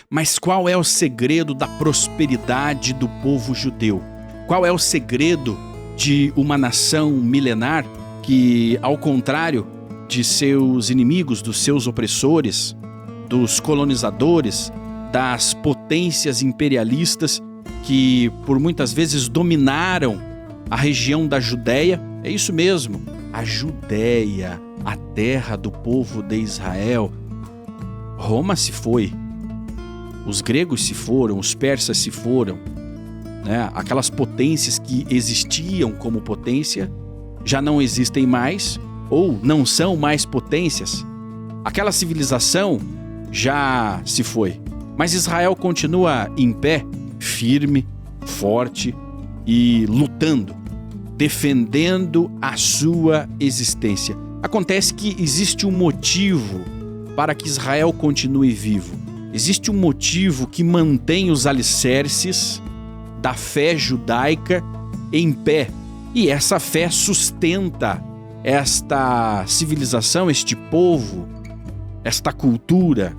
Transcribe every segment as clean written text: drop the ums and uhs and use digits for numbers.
Mas qual é o segredo da prosperidade do povo judeu? Qual é o segredo de uma nação milenar que, ao contrário de seus inimigos, dos seus opressores, dos colonizadores, das potências imperialistas que por muitas vezes dominaram a região da Judéia, é isso mesmo, a Judéia, a terra do povo de Israel. Roma se foi, os gregos se foram, os persas se foram, né? Aquelas potências que existiam como potência já não existem mais ou não são mais potências. Aquela civilização já se foi, mas Israel continua em pé, firme, forte e lutando, defendendo a sua existência. Acontece que existe um motivo para que Israel continue vivo. Existe um motivo que mantém os alicerces da fé judaica em pé. E essa fé sustenta esta civilização, este povo, esta cultura,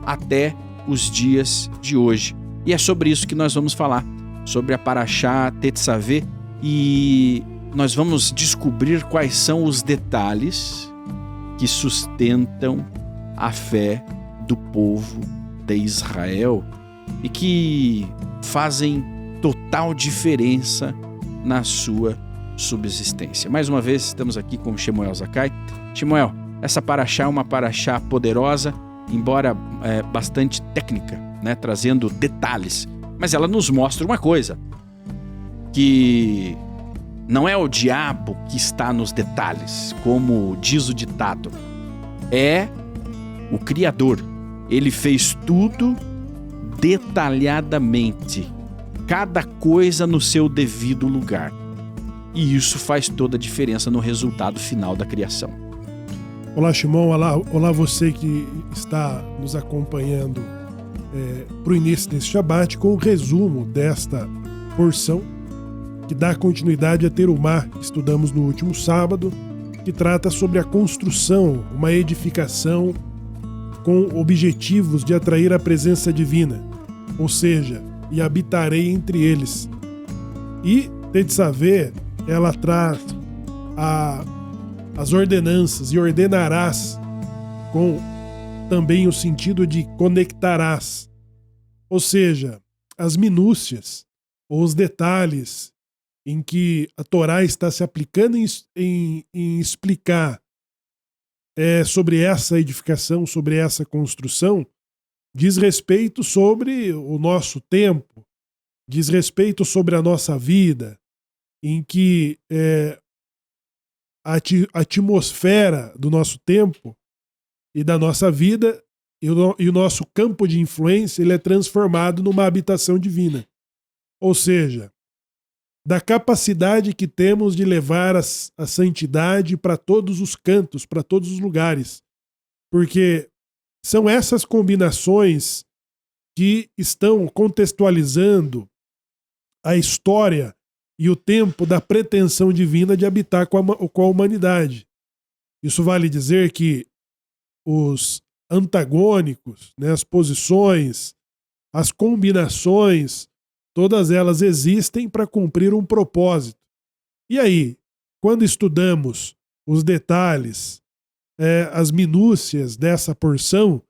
até os dias de hoje. E é sobre isso que nós vamos falar, sobre a Parashá Tetzaveh, e nós vamos descobrir quais são os detalhes que sustentam a fé do povo de Israel e que fazem total diferença na sua subsistência. Mais uma vez, estamos aqui com Shemuel Zakai. Shemuel, essa Parashá é uma Parashá poderosa, embora bastante técnica, né, trazendo detalhes, mas ela nos mostra uma coisa, que não é o diabo que está nos detalhes, como diz o ditado, é o Criador. Ele fez tudo detalhadamente, cada coisa no seu devido lugar, e isso faz toda a diferença no resultado final da criação. Olá, Shimon, olá você que está nos acompanhando para o início desse Shabat, com o resumo desta porção que dá continuidade a Terumá, que estudamos no último sábado, que trata sobre a construção, uma edificação com objetivos de atrair a presença divina, ou seja, e habitarei entre eles. E Tetzaveh, ela traz as ordenanças, e ordenarás, com também o sentido de conectarás, ou seja, as minúcias ou os detalhes em que a Torá está se aplicando em explicar sobre essa edificação, sobre essa construção, diz respeito sobre o nosso tempo, diz respeito sobre a nossa vida, em que a atmosfera do nosso tempo e da nossa vida e o nosso campo de influência, ele é transformado numa habitação divina. Ou seja, da capacidade que temos de levar a santidade para todos os cantos, para todos os lugares. Porque são essas combinações que estão contextualizando a história e o tempo da pretensão divina de habitar com a humanidade. Isso vale dizer que os antagônicos, né, as posições, as combinações, todas elas existem para cumprir um propósito. E aí, quando estudamos os detalhes, as minúcias dessa porção,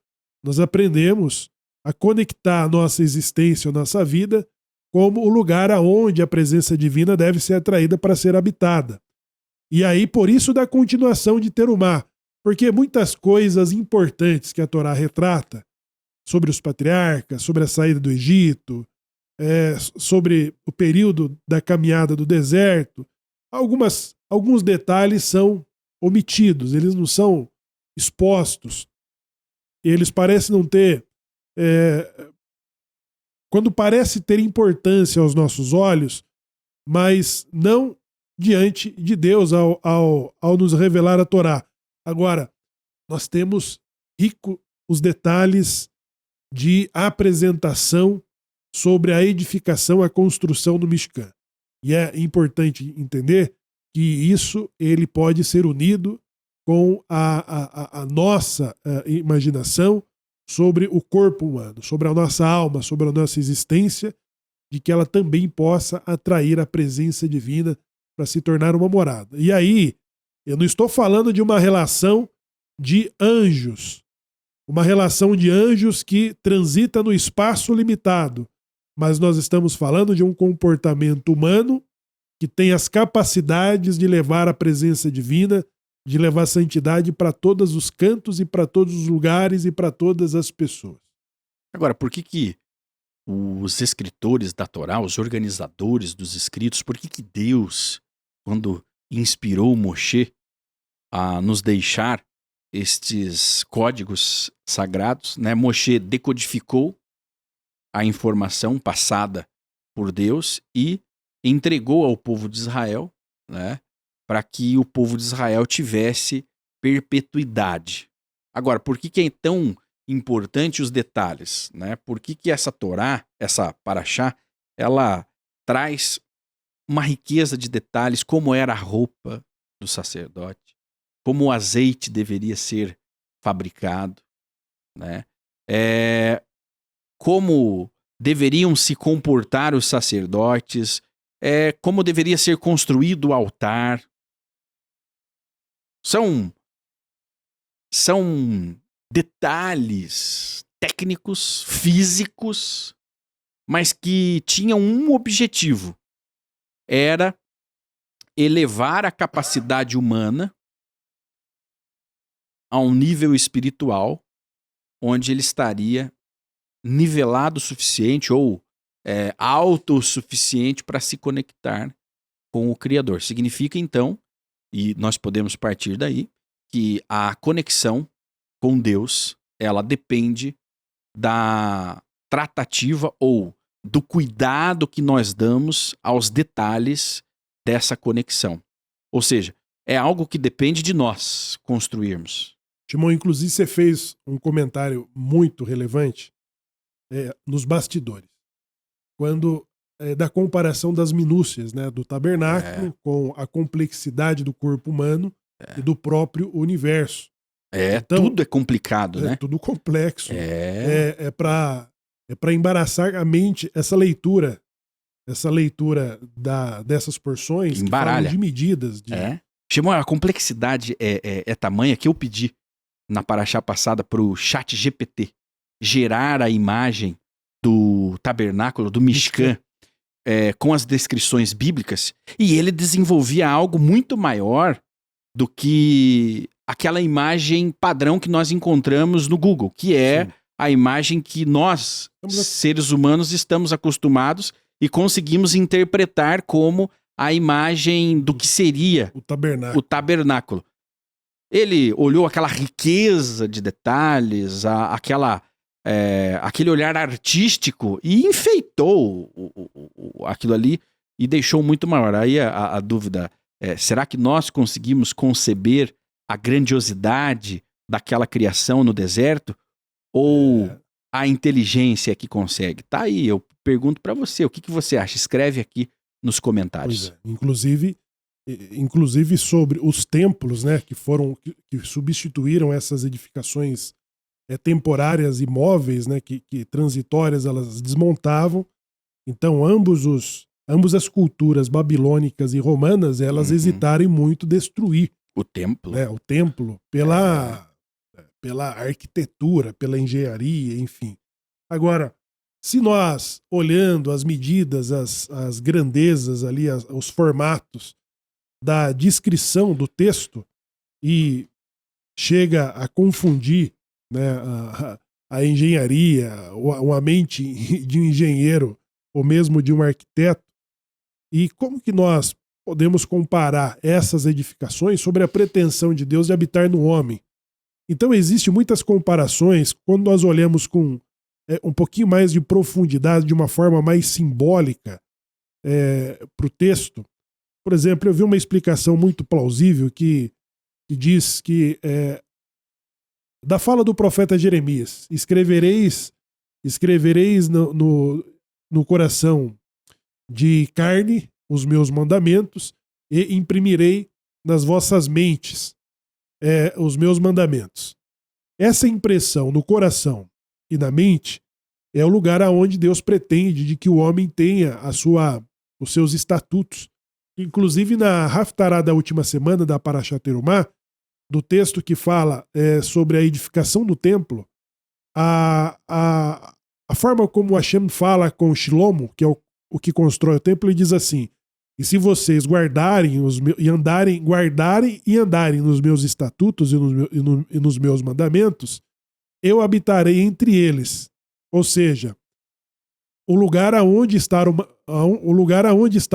nós aprendemos a conectar a nossa existência, a nossa vida, como o lugar aonde a presença divina deve ser atraída para ser habitada. E aí, por isso, da continuação de Terumá, porque muitas coisas importantes que a Torá retrata, sobre os patriarcas, sobre a saída do Egito, sobre o período da caminhada do deserto, alguns detalhes são omitidos, eles não são expostos, eles parecem não ter, quando parece ter importância aos nossos olhos, mas não diante de Deus ao nos revelar a Torá. Agora, nós temos rico os detalhes de apresentação sobre a edificação, a construção do Mishkan. E é importante entender que isso ele pode ser unido com a nossa imaginação, sobre o corpo humano, sobre a nossa alma, sobre a nossa existência, de que ela também possa atrair a presença divina para se tornar uma morada. E aí, eu não estou falando de uma relação de anjos, uma relação de anjos que transita no espaço limitado, mas nós estamos falando de um comportamento humano que tem as capacidades de levar a presença divina, de levar a santidade para todos os cantos e para todos os lugares e para todas as pessoas. Agora, por que os escritores da Torá, os organizadores dos escritos, por que Deus, quando inspirou Moshe a nos deixar estes códigos sagrados, né? Moshe decodificou a informação passada por Deus e entregou ao povo de Israel, né? Para que o povo de Israel tivesse perpetuidade. Agora, por que é tão importante os detalhes, né? Por que essa Torá, essa Paraxá, ela traz uma riqueza de detalhes, como era a roupa do sacerdote, como o azeite deveria ser fabricado, né? Como deveriam se comportar os sacerdotes, como deveria ser construído o altar. São detalhes técnicos, físicos, mas que tinham um objetivo. Era elevar a capacidade humana a um nível espiritual onde ele estaria nivelado o suficiente ou autossuficiente para se conectar com o Criador. Significa, então, e nós podemos partir daí, que a conexão com Deus, ela depende da tratativa ou do cuidado que nós damos aos detalhes dessa conexão. Ou seja, é algo que depende de nós construirmos. Timão, inclusive você fez um comentário muito relevante nos bastidores. Quando da comparação das minúcias, né, do tabernáculo com a complexidade do corpo humano e do próprio universo. Então, tudo é complicado, né? É tudo complexo. É para embaraçar a mente essa leitura dessas porções que falam de medidas. Chamou, a complexidade é tamanha que eu pedi na Paraxá passada para o ChatGPT gerar a imagem do tabernáculo, do Mishkan, com as descrições bíblicas, e ele desenvolvia algo muito maior do que aquela imagem padrão que nós encontramos no Google, que é Sim. a imagem que nós, seres humanos, estamos acostumados e conseguimos interpretar como a imagem do que seria o tabernáculo. Ele olhou aquela riqueza de detalhes, aquele olhar artístico e enfeitou aquilo ali e deixou muito maior. Aí a dúvida é, será que nós conseguimos conceber a grandiosidade daquela criação no deserto? Ou a inteligência que consegue? Tá aí, eu pergunto para você, o que você acha? Escreve aqui nos comentários. Inclusive sobre os templos, né, que substituíram essas edificações temporárias e móveis, né, que transitórias, elas desmontavam. Então ambas as culturas babilônicas e romanas, elas hesitaram muito em destruir o templo, o templo pela arquitetura, pela engenharia, enfim. Agora, se nós, olhando as medidas, as grandezas ali, os formatos da descrição do texto e chega a confundir, né, a engenharia, ou a mente de um engenheiro, ou mesmo de um arquiteto, e como que nós podemos comparar essas edificações sobre a pretensão de Deus de habitar no homem? Então existem muitas comparações quando nós olhamos com um pouquinho mais de profundidade, de uma forma mais simbólica para o texto. Por exemplo, eu vi uma explicação muito plausível que diz que da fala do profeta Jeremias, escrevereis no coração de carne os meus mandamentos e imprimirei nas vossas mentes os meus mandamentos. Essa impressão no coração e na mente, é o lugar aonde Deus pretende de que o homem tenha os seus estatutos. Inclusive na Haftarah da última semana da Parashat Terumá, do texto que fala sobre a edificação do templo, a forma como Hashem fala com Shilomo, que é o que constrói o templo, ele diz assim: e se vocês guardarem nos meus estatutos e nos meus mandamentos, eu habitarei entre eles. Ou seja, o lugar aonde está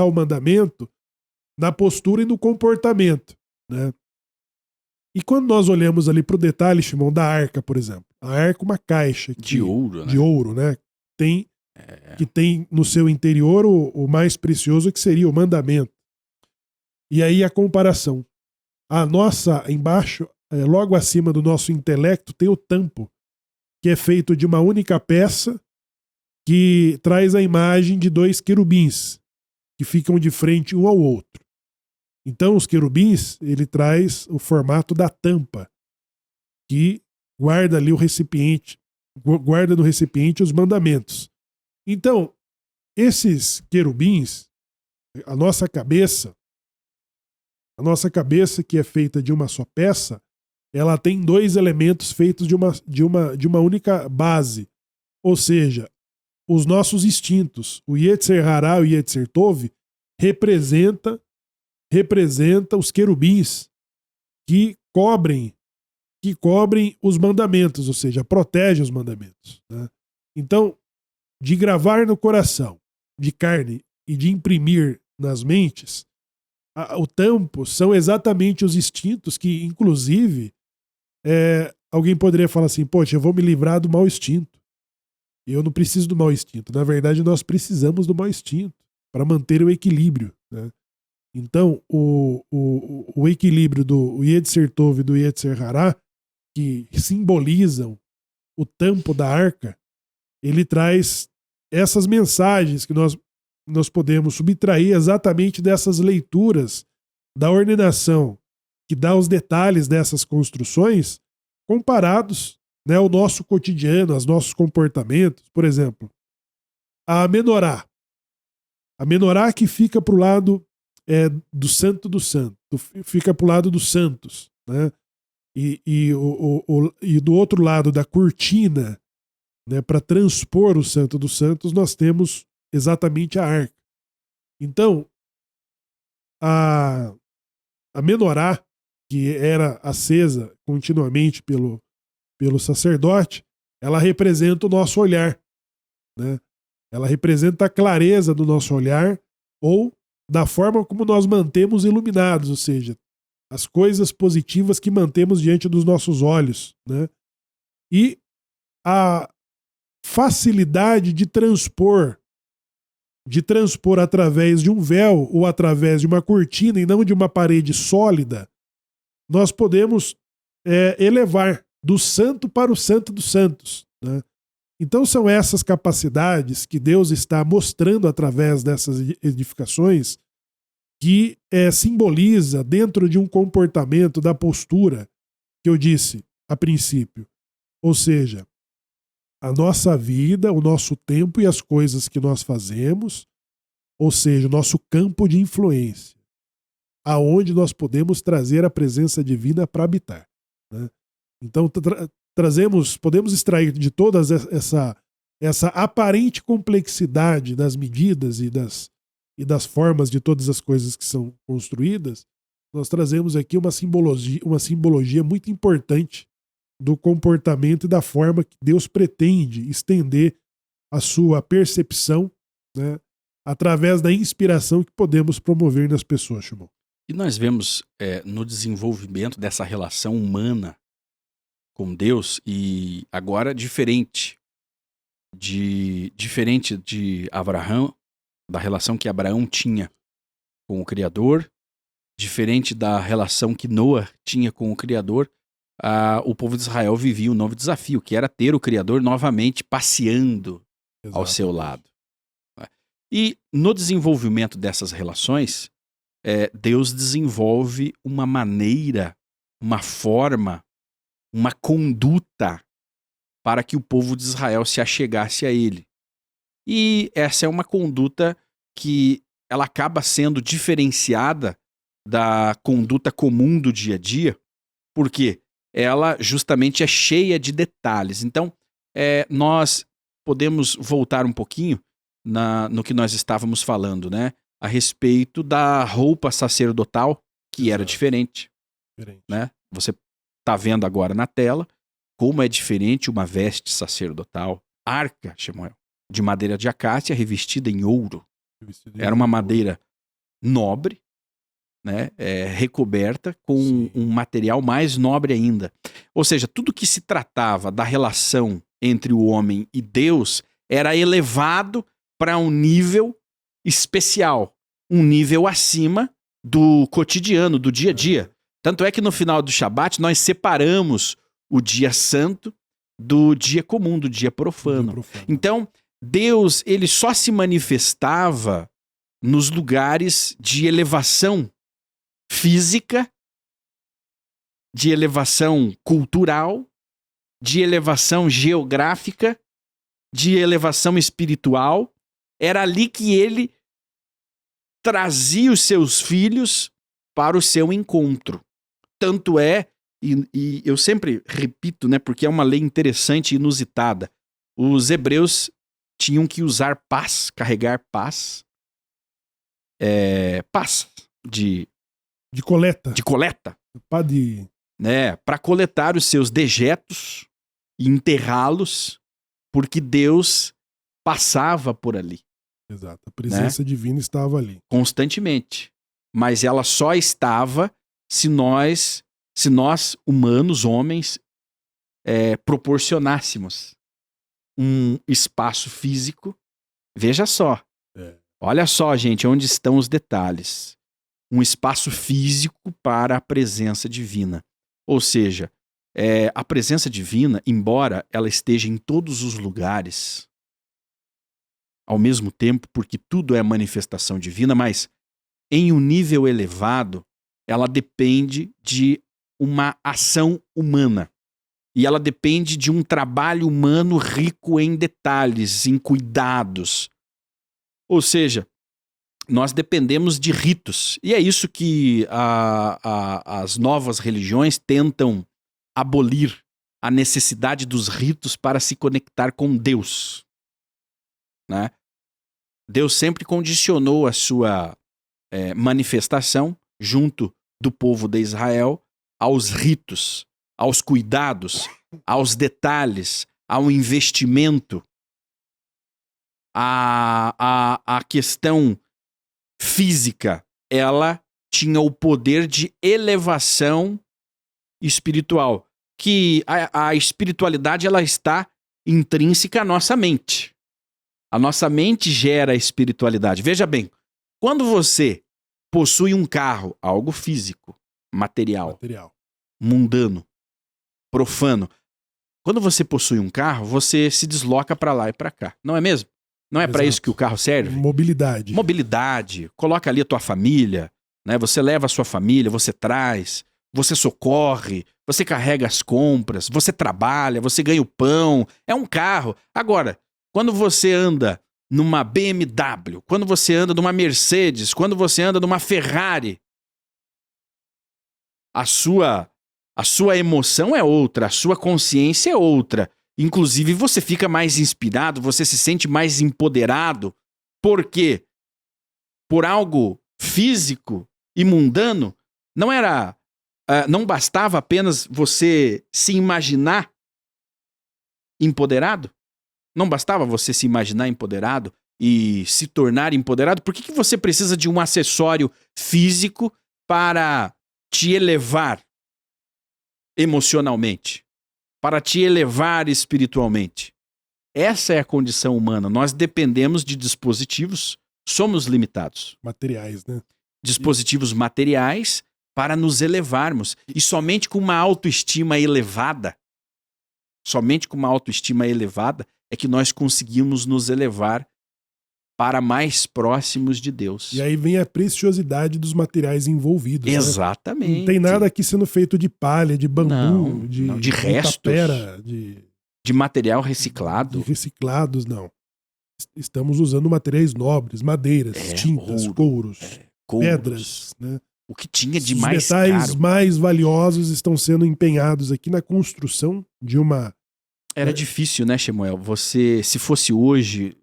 o mandamento, na postura e no comportamento, né? E quando nós olhamos ali para o detalhe, Shimon, da arca, por exemplo, a arca é uma caixa de ouro, de ouro, né? Que tem no seu interior o mais precioso, que seria o mandamento. E aí a comparação. A nossa, embaixo, logo acima do nosso intelecto, tem o tampo, que é feito de uma única peça, que traz a imagem de 2 querubins, que ficam de frente um ao outro. Então, os querubins, ele traz o formato da tampa, que guarda ali guarda no recipiente os mandamentos. Então, esses querubins, a nossa cabeça, que é feita de uma só peça, ela tem 2 elementos feitos de uma única base. Ou seja, os nossos instintos, o Yetzer Hará e o Yetzer Tov, representa os querubins que cobrem os mandamentos, ou seja, protegem os mandamentos, né? Então, de gravar no coração, de carne e de imprimir nas mentes, o tampo são exatamente os instintos que, inclusive, alguém poderia falar assim: poxa, eu vou me livrar do mau instinto. Eu não preciso do mau instinto. Na verdade, nós precisamos do mau instinto para manter o equilíbrio, né? Então, o equilíbrio do Yetzer Tov e do Yetzer Hará, que simbolizam o tampo da arca, ele traz essas mensagens que nós podemos subtrair exatamente dessas leituras da ordenação, que dá os detalhes dessas construções, comparados, né, ao nosso cotidiano, aos nossos comportamentos. Por exemplo, a menorá. A menorá que fica para o lado do santo do santo, fica para o lado dos santos, né? E do outro lado da cortina, né, para transpor o santo dos santos, nós temos exatamente a arca. Então, a menorá, que era acesa continuamente pelo sacerdote, ela representa o nosso olhar, né? Ela representa a clareza do nosso olhar, ou da forma como nós mantemos iluminados, ou seja, as coisas positivas que mantemos diante dos nossos olhos, né? E a facilidade de transpor através de um véu ou através de uma cortina e não de uma parede sólida, nós podemos elevar do santo para o santo dos santos, né? Então são essas capacidades que Deus está mostrando através dessas edificações, que simboliza dentro de um comportamento da postura que eu disse a princípio. Ou seja, a nossa vida, o nosso tempo e as coisas que nós fazemos, ou seja, o nosso campo de influência, aonde nós podemos trazer a presença divina para habitar, né? Então podemos extrair de toda essa aparente complexidade das medidas e das formas de todas as coisas que são construídas, nós trazemos aqui uma simbologia muito importante do comportamento e da forma que Deus pretende estender a sua percepção, né, através da inspiração que podemos promover nas pessoas, Shimon. E nós vemos no desenvolvimento dessa relação humana com Deus, e agora diferente de Abraão, da relação que Abraão tinha com o Criador, diferente da relação que Noé tinha com o Criador, o povo de Israel vivia um novo desafio, que era ter o Criador novamente passeando ao seu lado. E no desenvolvimento dessas relações, Deus desenvolve uma maneira, uma forma, uma conduta para que o povo de Israel se achegasse a ele. E essa é uma conduta que ela acaba sendo diferenciada da conduta comum do dia a dia, porque ela justamente é cheia de detalhes. Então, nós podemos voltar um pouquinho no que nós estávamos falando, né? A respeito da roupa sacerdotal, que era diferente. Né? Você está vendo agora na tela como é diferente uma veste sacerdotal. Arca, Shemuel, de madeira de acácia revestida em ouro. Era uma madeira nobre, né? Recoberta com um material mais nobre ainda. Ou seja, tudo que se tratava da relação entre o homem e Deus era elevado para um nível especial, um nível acima do cotidiano, do dia a dia. Tanto é que no final do Shabat nós separamos o dia santo do dia comum, do dia profano. Então, Deus, ele só se manifestava nos lugares de elevação física, de elevação cultural, de elevação geográfica, de elevação espiritual. Era ali que ele trazia os seus filhos para o seu encontro. Tanto é, e eu sempre repito, né, porque é uma lei interessante e inusitada, os hebreus tinham que usar pás, carregar pás, pás de coleta. De coleta. Pá de... Né, para coletar os seus dejetos e enterrá-los, porque Deus passava por ali. Exato, a presença divina estava ali. Constantemente. Mas ela só estava se nós humanos, homens, proporcionássemos um espaço físico. Veja só. Olha só, gente, onde estão os detalhes. Um espaço físico para a presença divina. Ou seja, a presença divina, embora ela esteja em todos os lugares, ao mesmo tempo, porque tudo é manifestação divina, mas em um nível elevado, ela depende de uma ação humana. E ela depende de um trabalho humano rico em detalhes, em cuidados. Ou seja, nós dependemos de ritos. E é isso que as novas religiões tentam abolir, a necessidade dos ritos para se conectar com Deus. Né? Deus sempre condicionou a sua manifestação junto do povo de Israel aos ritos, aos cuidados, aos detalhes, ao investimento, a questão física. Ela tinha o poder de elevação espiritual, que a espiritualidade ela está intrínseca à nossa mente. A nossa mente gera a espiritualidade. Veja bem, quando você possui um carro, algo físico, material, mundano, profano, quando você possui um carro, você se desloca para lá e para cá, não é mesmo? Não é para isso que o carro serve? Mobilidade. Mobilidade. Coloca ali a tua família, né? Você leva a sua família, você traz, você socorre, você carrega as compras, você trabalha, você ganha o pão. É um carro. Agora, quando você anda numa BMW, quando você anda numa Mercedes, quando você anda numa Ferrari, a sua emoção é outra, a sua consciência é outra. Inclusive, você fica mais inspirado, você se sente mais empoderado. Por quê? Por algo físico e mundano, não bastava apenas você se imaginar empoderado? Não bastava você se imaginar empoderado e se tornar empoderado? Por que você precisa de um acessório físico para te elevar emocionalmente? Para te elevar espiritualmente? Essa é a condição humana. Nós dependemos de dispositivos, somos limitados. Materiais, né? Dispositivos materiais para nos elevarmos. E somente com uma autoestima elevada, é que nós conseguimos nos elevar para mais próximos de Deus. E aí vem a preciosidade dos materiais envolvidos. Exatamente. Né? Não tem nada aqui sendo feito de palha, de bambu, de restos. tapera, de De material reciclado? De reciclados, não. Estamos usando materiais nobres, madeiras, tintas, couros, pedras, né? O que tinha de Os mais metais caro. mais valiosos estão sendo empenhados aqui na construção de uma... Era difícil, né, Shemuel? Você, se fosse hoje,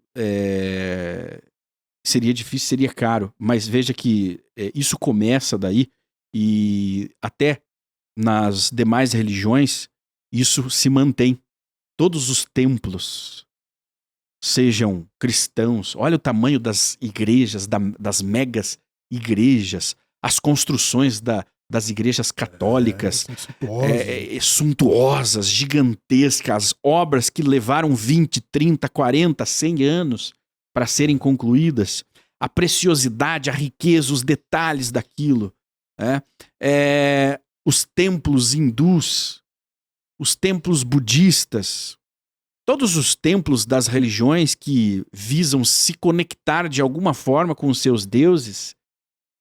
seria difícil, seria caro. Mas veja que isso começa daí e até nas demais religiões isso se mantém. Todos os templos, sejam cristãos, olha o tamanho das igrejas, das megas igrejas, as construções das igrejas católicas, suntuosas, gigantescas, obras que levaram 20, 30, 40, 100 anos para serem concluídas, a preciosidade, a riqueza, os detalhes daquilo, os templos hindus, os templos budistas, todos os templos das religiões que visam se conectar de alguma forma com os seus deuses,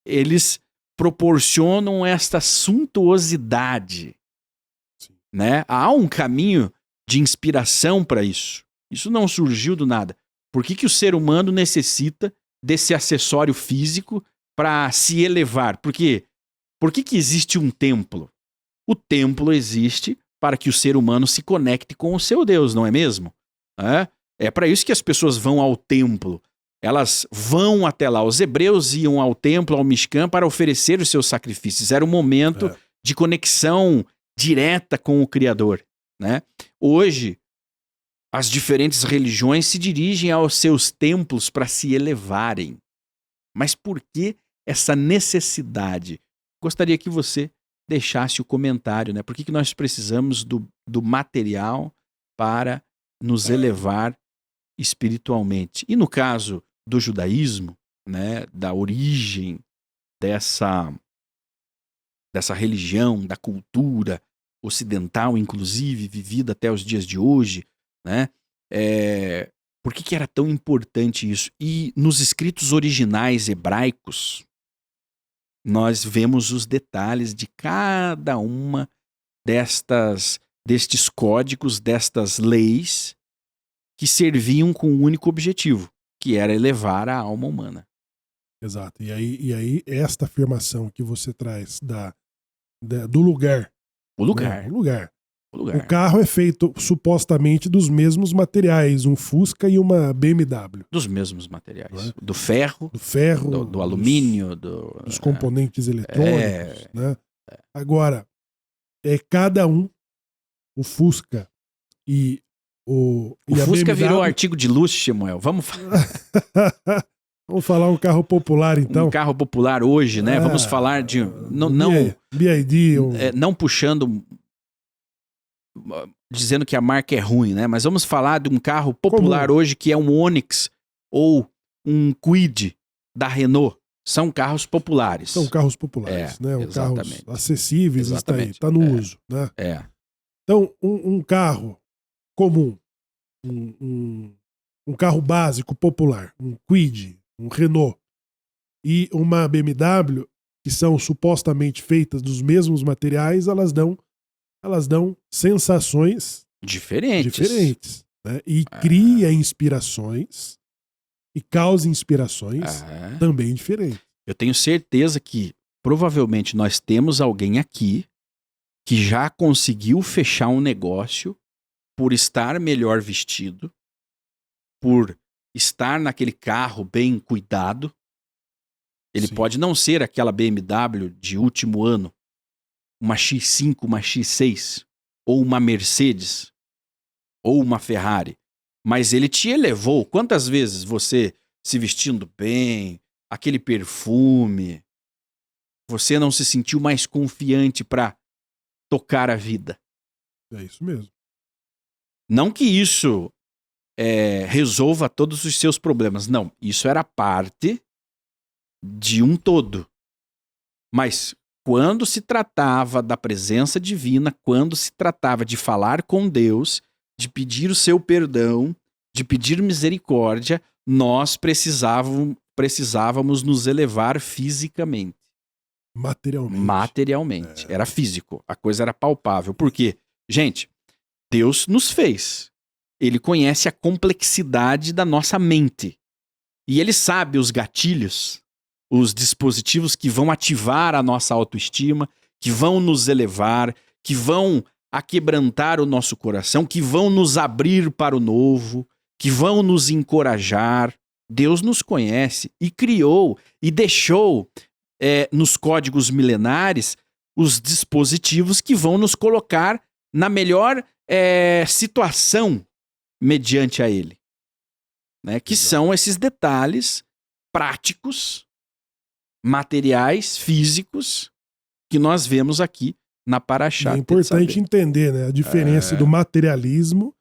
eles proporcionam esta suntuosidade, né? Há um caminho de inspiração para isso. Isso não surgiu do nada. Por que o ser humano necessita desse acessório físico para se elevar? Por que existe um templo? O templo existe para que o ser humano se conecte com o seu Deus, não é mesmo? É para isso que as pessoas vão ao templo. Elas vão até lá. Os hebreus iam ao templo, ao Mishkan, para oferecer os seus sacrifícios. Era um momento de conexão direta com o Criador, né? Hoje, as diferentes religiões se dirigem aos seus templos para se elevarem. Mas por que essa necessidade? Gostaria que você deixasse o comentário, né? Por que nós precisamos do material para nos elevar espiritualmente? E no caso do judaísmo, né, da origem dessa religião, da cultura ocidental, inclusive, vivida até os dias de hoje, né? Por que era tão importante isso? E nos escritos originais hebraicos, nós vemos os detalhes de cada uma destes códigos, destas leis que serviam com um único objetivo, que era elevar a alma humana. Exato. E aí esta afirmação que você traz do lugar. O lugar. Né? O lugar. O carro é feito supostamente dos mesmos materiais, um Fusca e uma BMW. Dos mesmos materiais. Do ferro, do alumínio, dos componentes eletrônicos. Né? Agora, cada um, o Fusca e o a Fusca BMW... virou artigo de luxo, Samuel. Vamos falar. Vamos falar um carro popular, então. Um carro popular hoje, né? Vamos falar de... BYD. Não puxando... Dizendo que a marca é ruim, né? Mas vamos falar de um carro popular hoje que é um Onix ou um Kwid da Renault. São carros populares. São carros populares, né? Exatamente. Carros acessíveis, está no uso, né? Então, um carro comum, um carro básico popular, um Kwid, um Renault e uma BMW, que são supostamente feitas dos mesmos materiais, elas dão sensações diferentes, né? E cria inspirações e causa inspirações também diferentes. Eu tenho certeza que provavelmente nós temos alguém aqui que já conseguiu fechar um negócio por estar melhor vestido, por estar naquele carro bem cuidado. Ele pode não ser aquela BMW de último ano, uma X5, uma X6, ou uma Mercedes, ou uma Ferrari. Mas ele te elevou. Quantas vezes você se vestindo bem, aquele perfume, você não se sentiu mais confiante para tocar a vida? É isso mesmo. Não que isso resolva todos os seus problemas. Não, isso era parte de um todo. Mas quando se tratava da presença divina, quando se tratava de falar com Deus, de pedir o seu perdão, de pedir misericórdia, nós precisávamos nos elevar fisicamente. Materialmente. Materialmente. Era físico. A coisa era palpável. Por quê? Gente, Deus nos fez. Ele conhece a complexidade da nossa mente. E ele sabe os gatilhos, os dispositivos que vão ativar a nossa autoestima, que vão nos elevar, que vão aquebrantar o nosso coração, que vão nos abrir para o novo, que vão nos encorajar. Deus nos conhece e criou e deixou nos códigos milenares os dispositivos que vão nos colocar na melhor situação mediante a ele. Né? Que são esses detalhes práticos, materiais, físicos, que nós vemos aqui na Paraxá. É importante entender, né, a diferença do materialismo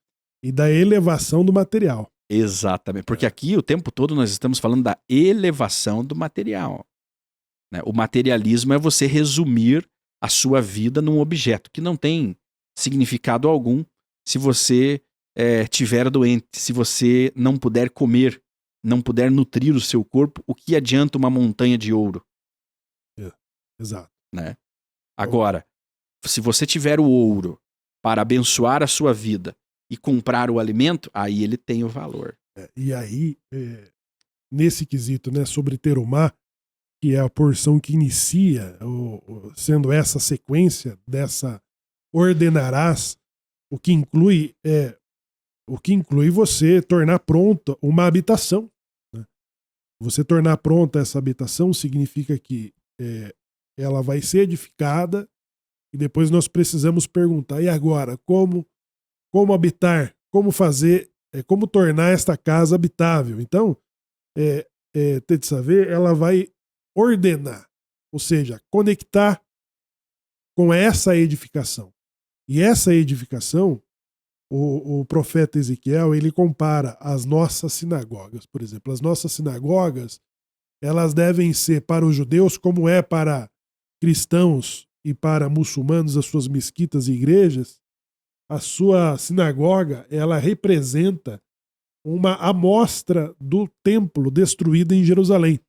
e da elevação do material. Exatamente, porque aqui o tempo todo nós estamos falando da elevação do material. Né? O materialismo é você resumir a sua vida num objeto que não tem significado algum se você estiver doente, se você não puder comer, não puder nutrir o seu corpo, o que adianta uma montanha de ouro? Exato. Né? Agora, se você tiver o ouro para abençoar a sua vida e comprar o alimento, aí ele tem o valor. E aí, nesse quesito, né, sobre terumá, que é a porção que inicia, sendo essa sequência dessa ordenarás, o que inclui você tornar pronta uma habitação. Né? Você tornar pronta essa habitação significa que ela vai ser edificada e depois nós precisamos perguntar, e agora, como habitar, como fazer, como tornar esta casa habitável? Então, Tetzaveh, ela vai ordenar, ou seja, conectar com essa edificação. E essa edificação, o profeta Ezequiel, ele compara as nossas sinagogas. Por exemplo, as nossas sinagogas, elas devem ser para os judeus como é para cristãos e para muçulmanos as suas mesquitas e igrejas. A sua sinagoga, ela representa uma amostra do templo destruído em Jerusalém,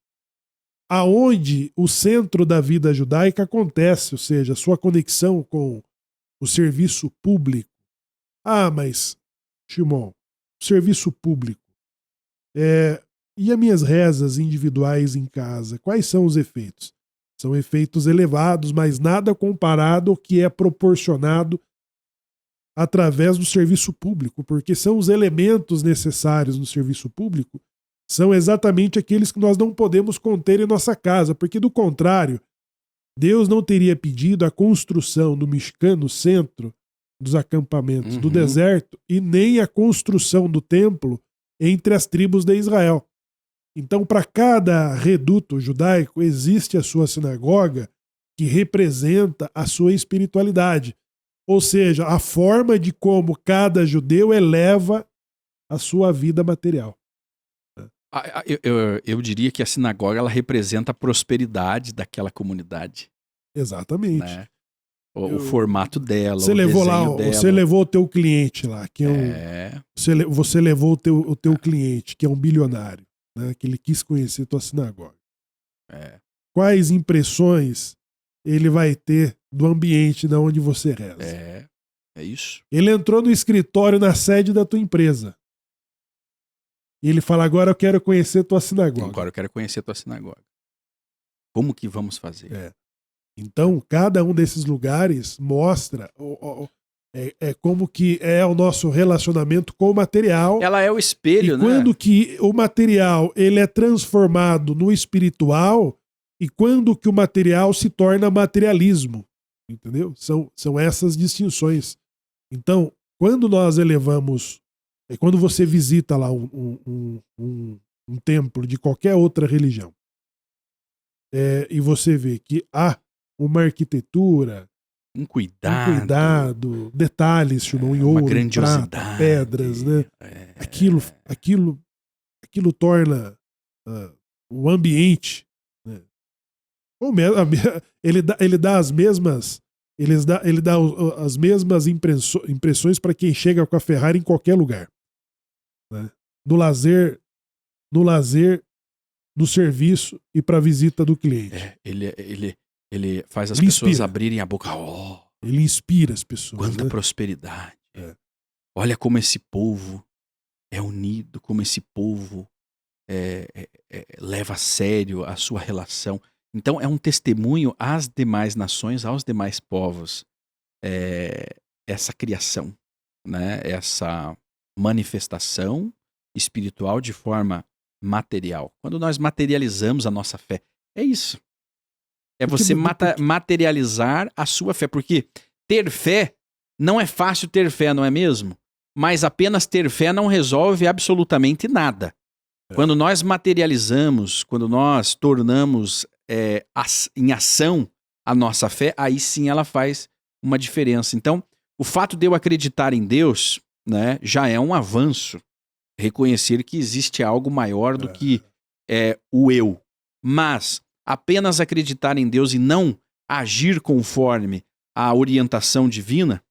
aonde o centro da vida judaica acontece, ou seja, a sua conexão com o serviço público. Ah, mas, Shimon, o serviço público. E as minhas rezas individuais em casa, quais são os efeitos? São efeitos elevados, mas nada comparado ao que é proporcionado através do serviço público, porque são os elementos necessários no serviço público, são exatamente aqueles que nós não podemos conter em nossa casa, porque do contrário, Deus não teria pedido a construção do Mishkan no centro dos acampamentos do deserto e nem a construção do templo entre as tribos de Israel. Então, para cada reduto judaico, existe a sua sinagoga que representa a sua espiritualidade. Ou seja, a forma de como cada judeu eleva a sua vida material. Eu diria que a sinagoga ela representa a prosperidade daquela comunidade. Exatamente. Né? O formato dela, você o levou desenho lá, dela. Você levou o teu cliente lá, que você levou o teu cliente, que é um bilionário, né, que ele quis conhecer a tua sinagoga. Quais impressões ele vai ter do ambiente de onde você reza? É isso. Ele entrou no escritório na sede da tua empresa. E ele fala, agora eu quero conhecer a tua sinagoga. Agora eu quero conhecer a tua sinagoga. Como que vamos fazer? Então, cada um desses lugares mostra como que é o nosso relacionamento com o material. Ela é o espelho, né? Quando que o material ele é transformado no espiritual e quando que o material se torna materialismo. Entendeu? São essas distinções. Então, quando nós elevamos, quando você visita lá um templo de qualquer outra religião, e você vê que há uma arquitetura, um cuidado, detalhes, Shimon, em ouro, grandiosidade, prata, pedras, né? Aquilo torna o ambiente, né? Ele dá as mesmas impressões para quem chega com a Ferrari em qualquer lugar, né? No lazer, no serviço e para a visita do cliente. Ele faz as pessoas abrirem a boca. Ele inspira as pessoas. Quanta né? prosperidade. Olha como esse povo é unido, como esse povo leva a sério a sua relação. Então é um testemunho às demais nações, aos demais povos, essa criação, né? Essa manifestação espiritual de forma material. Quando nós materializamos a nossa fé, é isso. É você materializar a sua fé, porque ter fé, não é fácil ter fé, não é mesmo? Mas apenas ter fé não resolve absolutamente nada. Quando nós materializamos, quando nós tornamos em ação a nossa fé, aí sim ela faz uma diferença. Então, o fato de eu acreditar em Deus, né, já é um avanço. Reconhecer que existe algo maior do que o eu. Mas apenas acreditar em Deus e não agir conforme a orientação divina,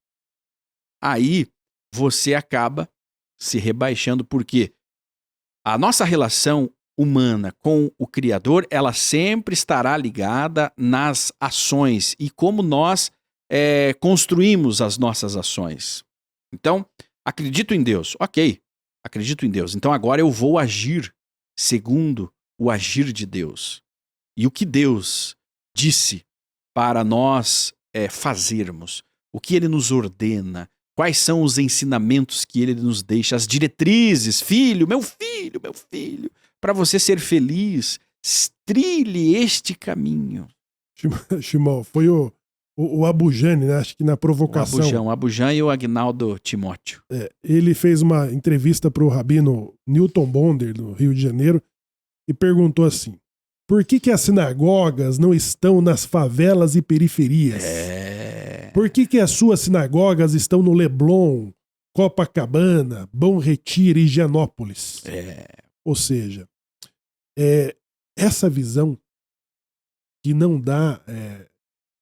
aí você acaba se rebaixando, porque a nossa relação humana com o Criador, ela sempre estará ligada nas ações e como nós construímos as nossas ações. Então, acredito em Deus. Ok, acredito em Deus. Então agora eu vou agir segundo o agir de Deus. E o que Deus disse para nós fazermos, o que Ele nos ordena, quais são os ensinamentos que Ele nos deixa, as diretrizes, filho, para você ser feliz, trilhe este caminho. Shimon, foi o Abujamra, né? Acho que na provocação. O Abujamra e o Agnaldo Timóteo. Ele fez uma entrevista para o rabino Newton Bonder, no Rio de Janeiro, e perguntou assim: por que as sinagogas não estão nas favelas e periferias? Por que as suas sinagogas estão no Leblon, Copacabana, Bom Retiro e Higienópolis? Ou seja, essa visão que não dá...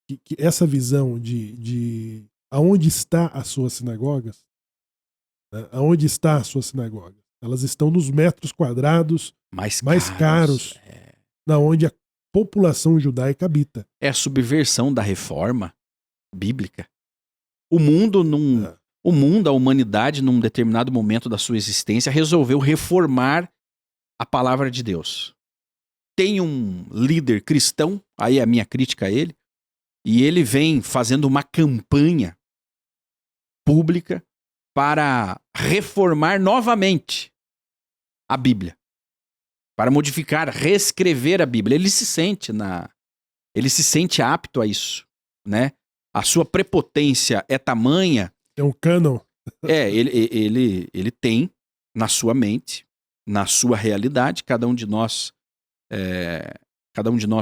Que essa visão de aonde está as suas sinagogas, né? Aonde está as suas sinagogas? Elas estão nos metros quadrados mais caros, na onde a população judaica habita. É a subversão da reforma bíblica. O mundo, a humanidade, num determinado momento da sua existência, resolveu reformar a palavra de Deus. Tem um líder cristão, aí é a minha crítica a ele, e ele vem fazendo uma campanha pública para reformar novamente a Bíblia. Para modificar, reescrever a Bíblia. Ele se sente apto a isso, né? A sua prepotência é tamanha. É um cânon. Ele tem na sua mente, na sua realidade, cada um de nós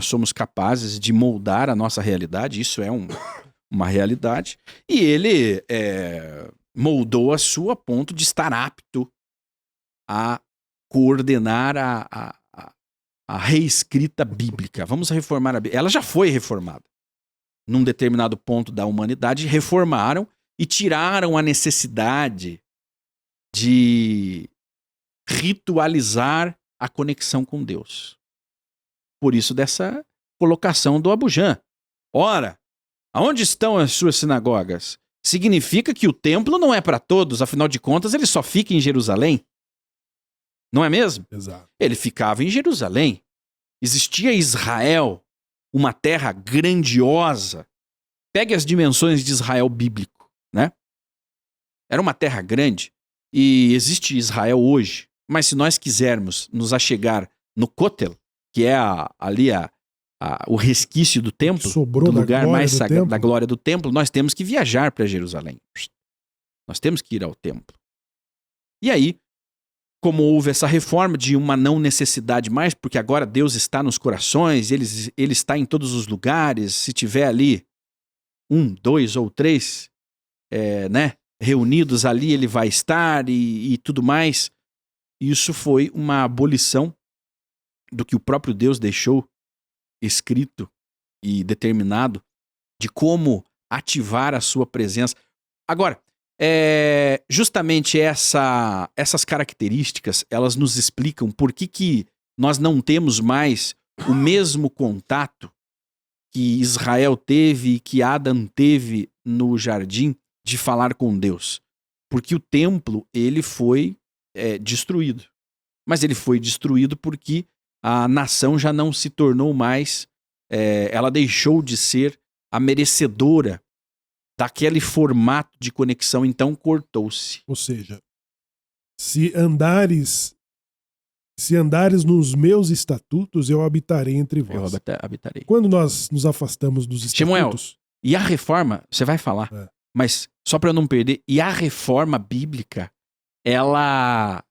somos capazes de moldar a nossa realidade, isso é uma realidade, e ele moldou a sua a ponto de estar apto a coordenar a reescrita bíblica. Vamos reformar a Bíblia. Ela já foi reformada. Num determinado ponto da humanidade, reformaram e tiraram a necessidade de ritualizar a conexão com Deus. Por isso dessa colocação do Abujamra. Ora, aonde estão as suas sinagogas? Significa que o templo não é para todos, afinal de contas ele só fica em Jerusalém. Não é mesmo? Exato. Ele ficava em Jerusalém. Existia Israel, uma terra grandiosa. Pegue as dimensões de Israel bíblico, né? Era uma terra grande e existe Israel hoje. Mas se nós quisermos nos achegar no Kotel, que é o resquício do templo, sobrou do lugar mais sagrado da glória do templo, nós temos que viajar para Jerusalém. Nós temos que ir ao templo. E aí, como houve essa reforma de uma não necessidade mais, porque agora Deus está nos corações, ele está em todos os lugares, se tiver ali 1, 2 ou 3, né, reunidos ali, ele vai estar e tudo mais. Isso foi uma abolição do que o próprio Deus deixou escrito e determinado de como ativar a sua presença. Agora, justamente essas características, elas nos explicam por que nós não temos mais o mesmo contato que Israel teve e que Adão teve no jardim de falar com Deus. Porque o templo, ele foi destruído. Mas ele foi destruído porque a nação já não se tornou mais, ela deixou de ser a merecedora daquele formato de conexão, então cortou-se. Ou seja, se andares nos meus estatutos, eu habitarei entre vós. Eu habitarei. Quando nós nos afastamos dos Samuel, estatutos... e a reforma, você vai falar, mas só para eu não perder, e a reforma bíblica, ela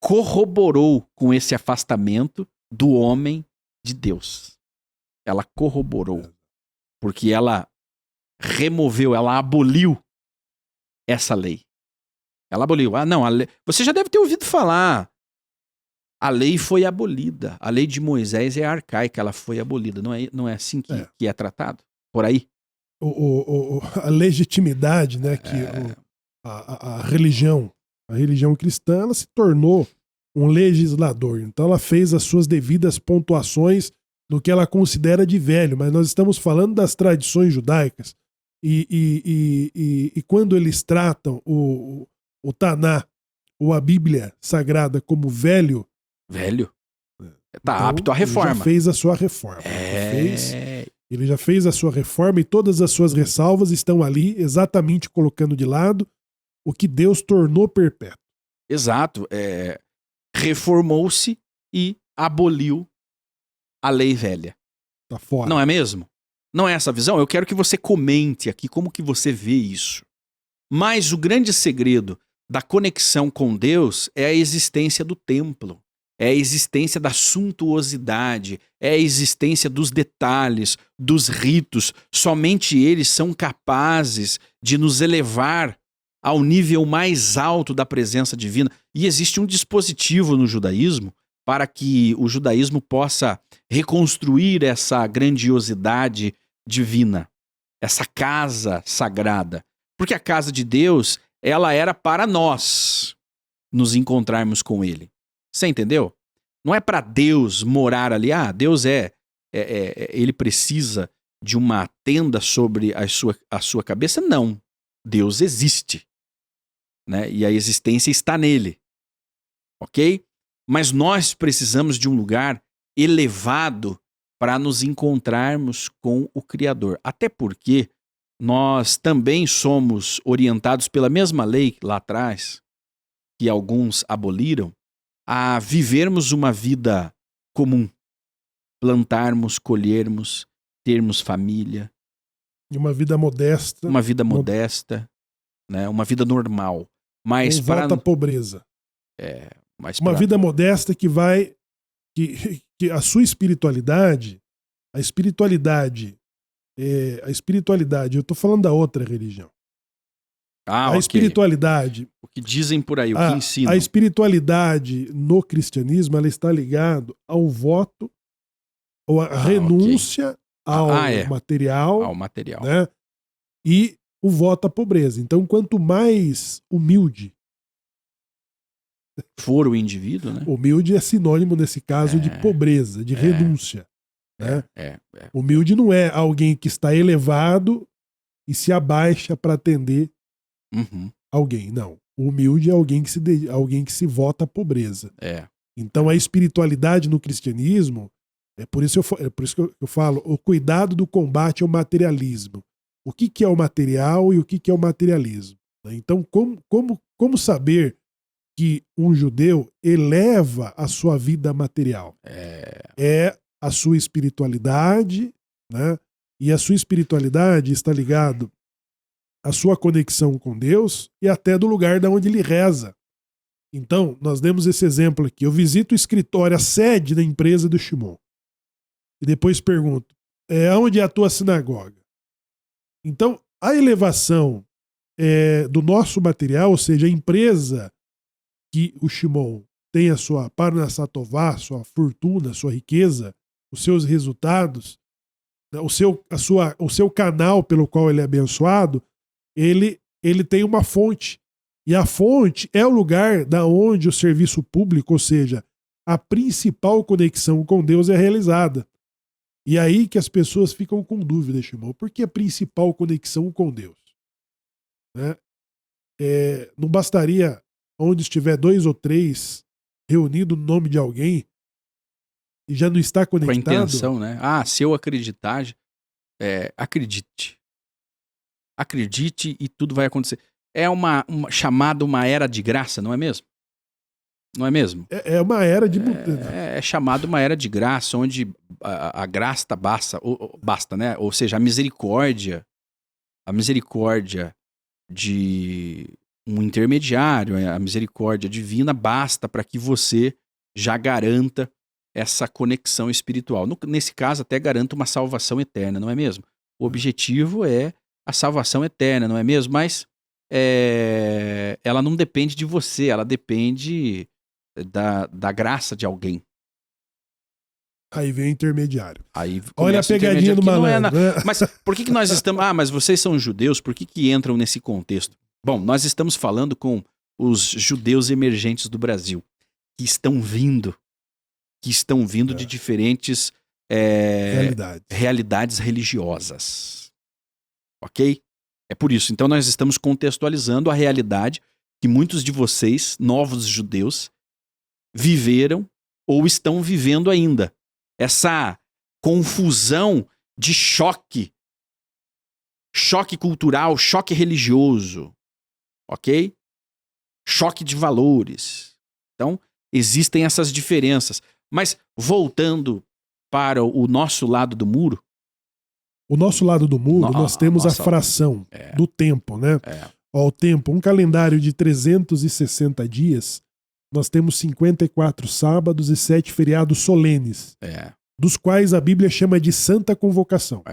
corroborou com esse afastamento do homem de Deus. Ela corroborou. Porque ela removeu, ela aboliu essa lei. Ela aboliu. Ah, não, a lei... Você já deve ter ouvido falar. A lei foi abolida. A lei de Moisés é arcaica, ela foi abolida. Não é assim que é tratado? Por aí? A legitimidade, né? Que a religião cristã, ela se tornou um legislador. Então ela fez as suas devidas pontuações no que ela considera de velho. Mas nós estamos falando das tradições judaicas. E quando eles tratam o Taná, ou a Bíblia Sagrada, como velho... Velho? Tá então, apto à reforma. Ele já fez a sua reforma. Ele já fez a sua reforma e todas as suas ressalvas estão ali, exatamente colocando de lado o que Deus tornou perpétuo. Exato. Reformou-se e aboliu a lei velha. Tá fora. Não é mesmo? Não é essa a visão? Eu quero que você comente aqui como que você vê isso. Mas o grande segredo da conexão com Deus é a existência do templo. É a existência da suntuosidade, é a existência dos detalhes, dos ritos. Somente eles são capazes de nos elevar ao nível mais alto da presença divina. E existe um dispositivo no judaísmo para que o judaísmo possa reconstruir essa grandiosidade divina, essa casa sagrada. Porque a casa de Deus, ela era para nós nos encontrarmos com Ele. Você entendeu? Não é para Deus morar ali. Ah, Deus ele precisa de uma tenda sobre a sua cabeça? Não. Deus existe. Né? E a existência está nele. Ok? Mas nós precisamos de um lugar elevado para nos encontrarmos com o Criador. Até porque nós também somos orientados pela mesma lei lá atrás, que alguns aboliram, a vivermos uma vida comum. Plantarmos, colhermos, termos família. E uma vida modesta. Uma vida modesta, né? Uma vida normal. Mas volta à pobreza. Mas uma vida modesta que vai... Que a sua espiritualidade... A espiritualidade, eu tô falando da outra religião. A espiritualidade... O que dizem por aí, o que ensinam. A espiritualidade no cristianismo, ela está ligada ao voto, ou à renúncia ao material. Ao material. Né? E o voto à pobreza. Então, quanto mais humilde for o indivíduo, né? Humilde é sinônimo, nesse caso, de pobreza, de renúncia. Né? Humilde não é alguém que está elevado e se abaixa para atender alguém. Não. O humilde é alguém que se vota à pobreza. Então a espiritualidade no cristianismo, é por isso que eu falo, o cuidado do combate ao materialismo. O que é o material e o que é o materialismo? Então, como saber que um judeu eleva a sua vida material? É a sua espiritualidade, né? E a sua espiritualidade está ligado à sua conexão com Deus e até do lugar da onde ele reza. Então, nós demos esse exemplo aqui. Eu visito o escritório, a sede da empresa do Shimon. E depois pergunto, onde é a tua sinagoga? Então, a elevação do nosso material, ou seja, a empresa que o Shimon tem a sua parnasatová, sua fortuna, sua riqueza, os seus resultados, o seu canal pelo qual ele é abençoado, ele tem uma fonte. E a fonte é o lugar da onde o serviço público, ou seja, a principal conexão com Deus é realizada. E aí que as pessoas ficam com dúvida, Shimon. Por que a principal conexão com Deus? Né? não bastaria onde estiver 2 ou 3 reunido no nome de alguém e já não está Com a conectado? intenção, né? Se eu acreditar, acredite. Acredite e tudo vai acontecer. É uma chamada uma era de graça, não é mesmo? Não é mesmo? É uma era de... É chamado uma era de graça, onde a graça basta, né? Ou seja, a misericórdia de um intermediário, a misericórdia divina basta para que você já garanta essa conexão espiritual. Nesse caso, até garanta uma salvação eterna, não é mesmo? O objetivo é a salvação eterna, não é mesmo? Mas ela não depende de você, ela depende da graça de alguém. Aí vem o intermediário. Aí Olha a pegadinha do malandro, né? Mas por que nós estamos... mas vocês são judeus, por que entram nesse contexto? Bom, nós estamos falando com os judeus emergentes do Brasil, que estão vindo de diferentes realidades religiosas. Ok? É por isso. Então nós estamos contextualizando a realidade que muitos de vocês, novos judeus, viveram ou estão vivendo ainda. Essa confusão de choque cultural, choque religioso, ok? Choque de valores. Então, existem essas diferenças. Mas, voltando para o nosso lado do muro... O nosso lado do muro, nós temos a fração do tempo, né? O tempo, um calendário de 360 dias, nós temos 54 sábados e 7 feriados solenes, dos quais a Bíblia chama de Santa Convocação.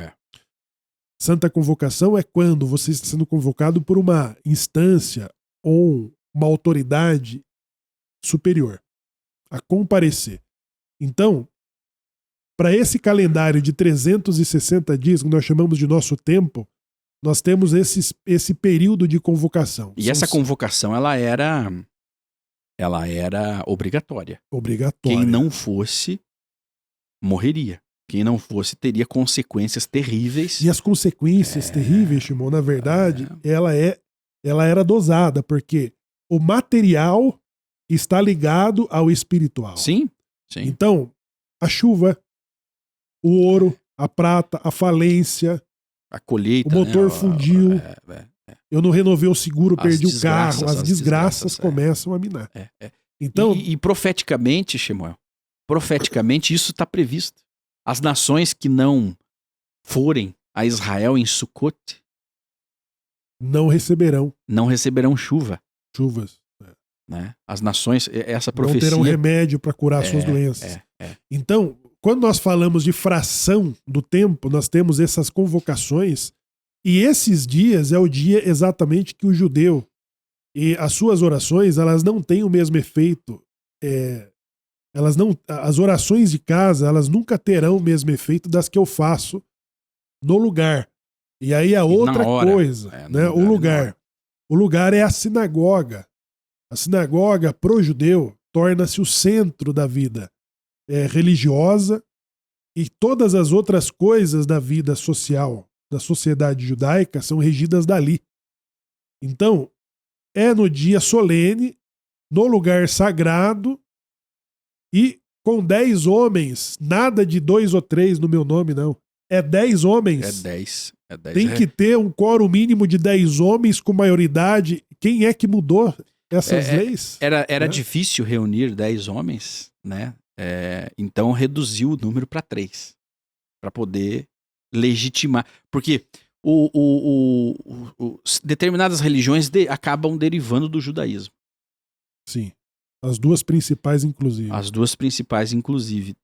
Santa Convocação é quando você está sendo convocado por uma instância ou uma autoridade superior a comparecer. Então, para esse calendário de 360 dias, que nós chamamos de nosso tempo, nós temos esse período de convocação. E essa convocação, ela era obrigatória. Obrigatória. Quem não fosse, morreria. Quem não fosse, teria consequências terríveis. E as consequências terríveis, Shimon, na verdade, ela era dosada, porque o material está ligado ao espiritual. Sim. Então, a chuva, o ouro, a prata, a falência, a colheita, o motor fundiu, eu não renovei o seguro, perdi o carro, as desgraças começam a minar. Então, e profeticamente, Shemuel, isso está previsto. As nações que não forem a Israel em Sukkot não receberão chuvas. Né? As nações, essa profecia... Não terão remédio para curar suas doenças. Então, quando nós falamos de fração do tempo, nós temos essas convocações, e esses dias é o dia exatamente que o judeu e as suas orações, elas não têm o mesmo efeito. As orações de casa, elas nunca terão o mesmo efeito das que eu faço no lugar. E aí a outra coisa, né? O lugar é a sinagoga. A sinagoga, pro judeu, torna-se o centro da vida religiosa, e todas as outras coisas da vida social da sociedade judaica são regidas dali. Então, é no dia solene, no lugar sagrado, e com 10 homens, nada de 2 ou 3 no meu nome, não. É 10 homens. É 10. Tem que ter um quórum mínimo de 10 homens com maioridade. Quem é que mudou essas leis? Era difícil reunir 10 homens, né? Então reduziu o número para 3, para poder legitimar. Porque determinadas religiões acabam derivando do judaísmo. Sim. As duas principais, inclusive.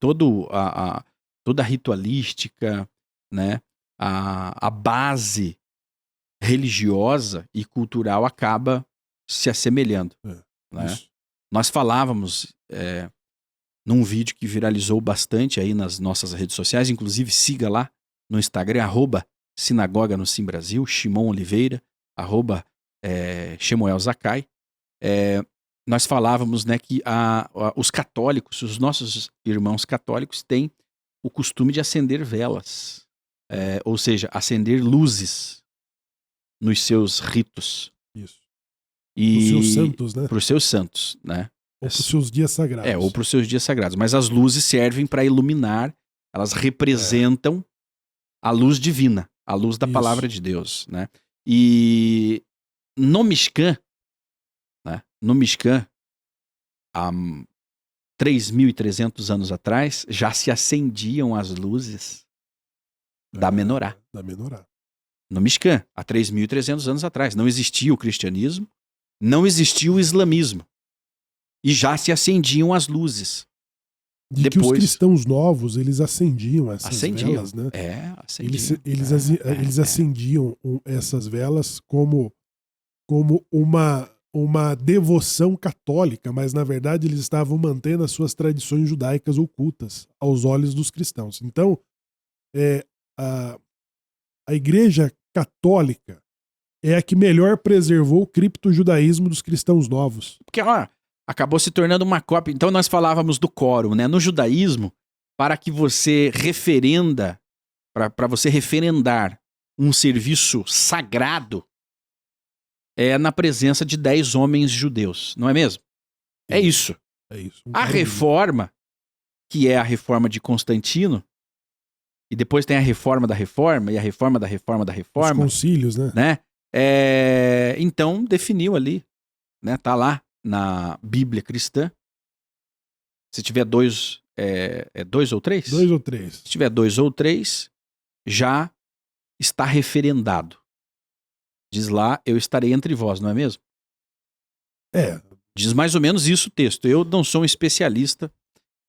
Toda a ritualística, né? A base religiosa e cultural acaba se assemelhando. Né? Nós falávamos num vídeo que viralizou bastante aí nas nossas redes sociais, inclusive siga lá no Instagram, @Sinagoga no Sim Brasil, Shimon Oliveira, @Shemuel Zakai. Nós falávamos, né, que os católicos, os nossos irmãos católicos, têm o costume de acender velas, ou seja, acender luzes nos seus ritos. Isso. Os seus santos, né? Para os seus santos, né? Ou para os seus dias sagrados. Ou para os seus dias sagrados. Mas as luzes servem para iluminar, elas representam a luz divina, a luz da palavra de Deus, né? E no Mishkan, né? No Mishkan, há 3.300 anos atrás, já se acendiam as luzes da Menorá. Da Menorá. No Mishkan, há 3.300 anos atrás. Não existia o cristianismo, não existia o islamismo. E já se acendiam as luzes. Que os cristãos novos, eles acendiam essas velas, né? Acendiam. Eles acendiam essas velas como uma devoção católica, mas na verdade eles estavam mantendo as suas tradições judaicas ocultas aos olhos dos cristãos. Então, a Igreja Católica é a que melhor preservou o criptojudaísmo dos cristãos novos. Porque, acabou se tornando uma cópia. Então nós falávamos do quórum, né? No judaísmo, para que você para você referendar um serviço sagrado, é na presença de 10 homens judeus, não é mesmo? É isso. É isso. A reforma, que é a reforma de Constantino, e depois tem a reforma da reforma, e a reforma da reforma da reforma. Os concílios, né? Então definiu ali, né? Tá lá na Bíblia cristã. Se tiver dois ou três? 2 ou 3. Se tiver 2 ou 3, já está referendado. Diz lá, eu estarei entre vós, não é mesmo? Diz mais ou menos isso o texto. Eu não sou um especialista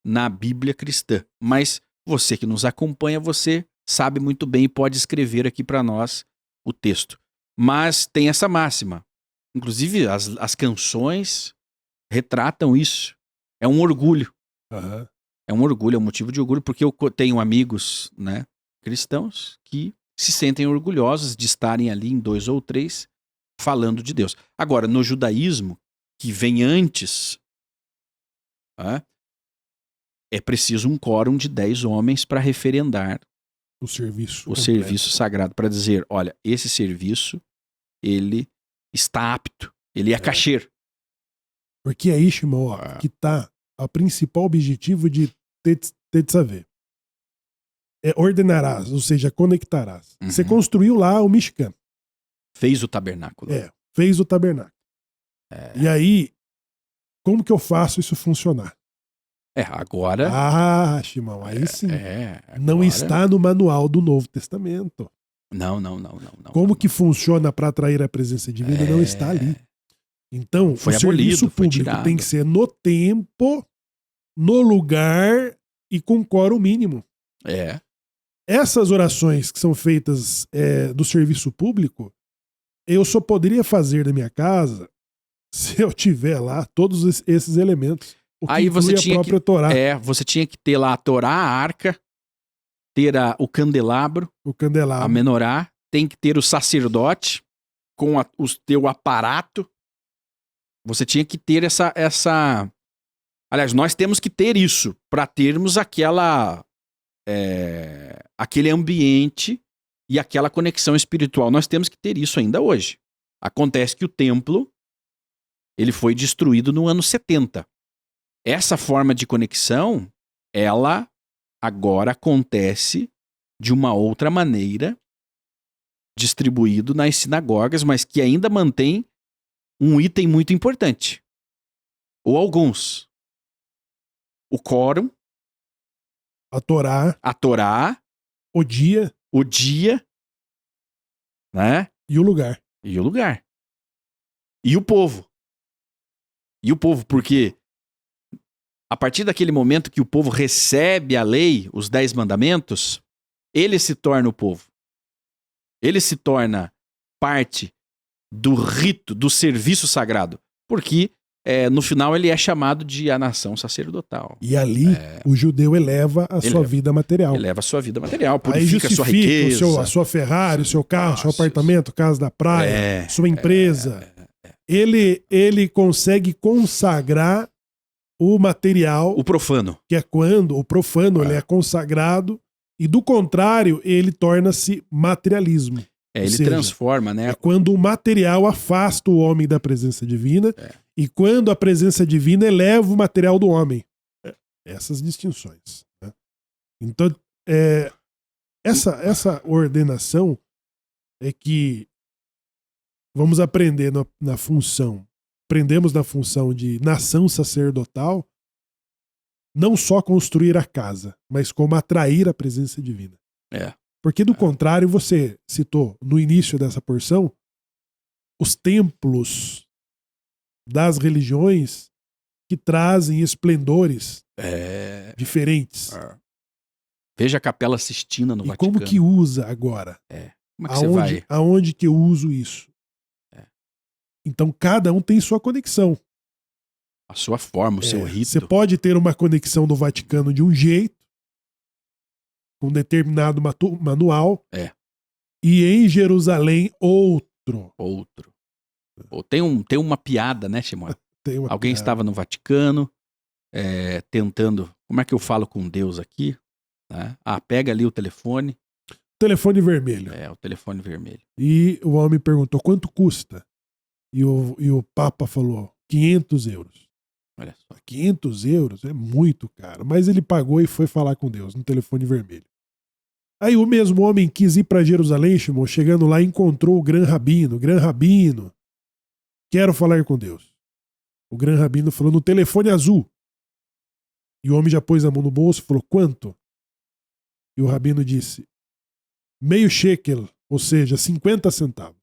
na Bíblia cristã, mas você que nos acompanha, você sabe muito bem e pode escrever aqui para nós o texto. Mas tem essa máxima. Inclusive, as canções retratam isso. É um orgulho. Uhum. É um orgulho, é um motivo de orgulho, porque eu tenho amigos, né, cristãos que se sentem orgulhosos de estarem ali em 2 ou 3 falando de Deus. Agora, no judaísmo, que vem antes, é preciso um quórum de 10 homens para referendar o serviço sagrado, para dizer, olha, esse serviço, ele está apto, ele é kasher. Porque aí, Shimon, que está o principal objetivo de Tetzaveh. Ordenarás, ou seja, conectarás. Uhum. Você construiu lá o Mishkan. Fez o tabernáculo. Fez o tabernáculo. E aí, como que eu faço isso funcionar? Agora... Shimon, aí sim. Agora... Não está no manual do Novo Testamento. Não. Como que funciona para atrair a presença divina não está ali. Então, foi o serviço público tem que ser no tempo, no lugar e com quórum mínimo. Essas orações que são feitas do serviço público, eu só poderia fazer na minha casa se eu tiver lá todos esses elementos. Aí você tinha você tinha que ter lá a Torá, a arca, ter o candelabro, a menorá, tem que ter o sacerdote com o teu aparato. Você tinha que ter essa... Aliás, nós temos que ter isso para termos aquele ambiente e aquela conexão espiritual. Nós temos que ter isso ainda hoje. Acontece que o templo ele foi destruído no ano 70. Essa forma de conexão, ela agora acontece de uma outra maneira, distribuído nas sinagogas, mas que ainda mantém um item muito importante. Ou alguns. O quórum. A Torá. O dia. Né? E o lugar. E o povo. Porque a partir daquele momento que o povo recebe a lei, os 10 mandamentos, ele se torna o povo. Ele se torna parte do rito, do serviço sagrado. Porque no final ele é chamado de a nação sacerdotal. E ali o judeu eleva a sua vida material. Eleva a sua vida material, purifica a sua riqueza. A sua Ferrari, o seu carro, seu apartamento, casa da praia, sua empresa. Ele consegue consagrar o material. O profano. Que é quando o profano ele é consagrado. E do contrário, ele torna-se materialismo. Ele seja, transforma, né? É quando o material afasta o homem da presença divina e quando a presença divina eleva o material do homem. Essas distinções. Né? Então, essa ordenação é que vamos aprender na função. Aprendemos na função de nação sacerdotal, não só construir a casa, mas como atrair a presença divina. Porque, do contrário, você citou no início dessa porção, os templos das religiões que trazem esplendores diferentes. Veja a Capela Sistina no Vaticano. E como que usa agora? Como é que você vai? Aonde que eu uso isso? Então, cada um tem sua conexão. A sua forma, o seu rito. Você pode ter uma conexão no Vaticano de um jeito, com um determinado manual, e em Jerusalém outro. Tem uma piada, né, Shimon? Alguém estava no Vaticano, tentando... Como é que eu falo com Deus aqui? Né? Pega ali o telefone. Telefone vermelho. O telefone vermelho. E o homem perguntou, quanto custa? E o Papa falou, 500 euros. Olha só. 500 euros é muito caro. Mas ele pagou e foi falar com Deus no telefone vermelho. Aí o mesmo homem quis ir para Jerusalém, Shimon, chegando lá encontrou o Gran Rabino. Gran Rabino, quero falar com Deus. O Gran Rabino falou no telefone azul. E o homem já pôs a mão no bolso e falou, quanto? E o Rabino disse, meio shekel, ou seja, 50 centavos.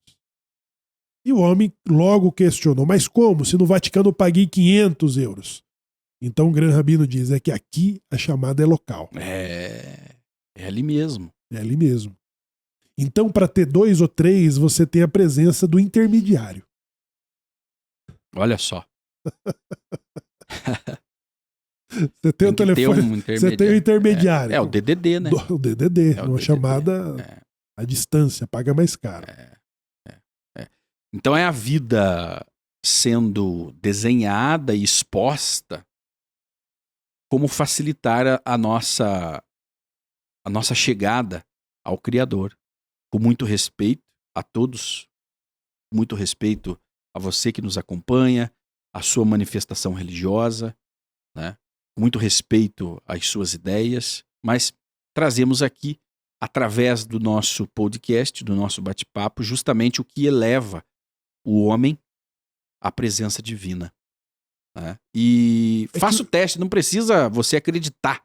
E o homem logo questionou, mas como? Se no Vaticano eu paguei 500 euros. Então o Gran Rabino diz, que aqui a chamada é local. É ali mesmo. É ali mesmo. Então, para ter 2 ou 3, você tem a presença do intermediário. Olha só. Você tem o telefone, você tem o intermediário. O DDD, né? O DDD, uma DDD. chamada à distância, paga mais caro. Então é a vida sendo desenhada e exposta como facilitar a nossa chegada ao Criador. Com muito respeito a todos, muito respeito a você que nos acompanha, a sua manifestação religiosa, né? Muito respeito às suas ideias, mas trazemos aqui, através do nosso podcast, do nosso bate-papo, justamente o que eleva o homem à presença divina. Né? E faça o teste, não precisa você acreditar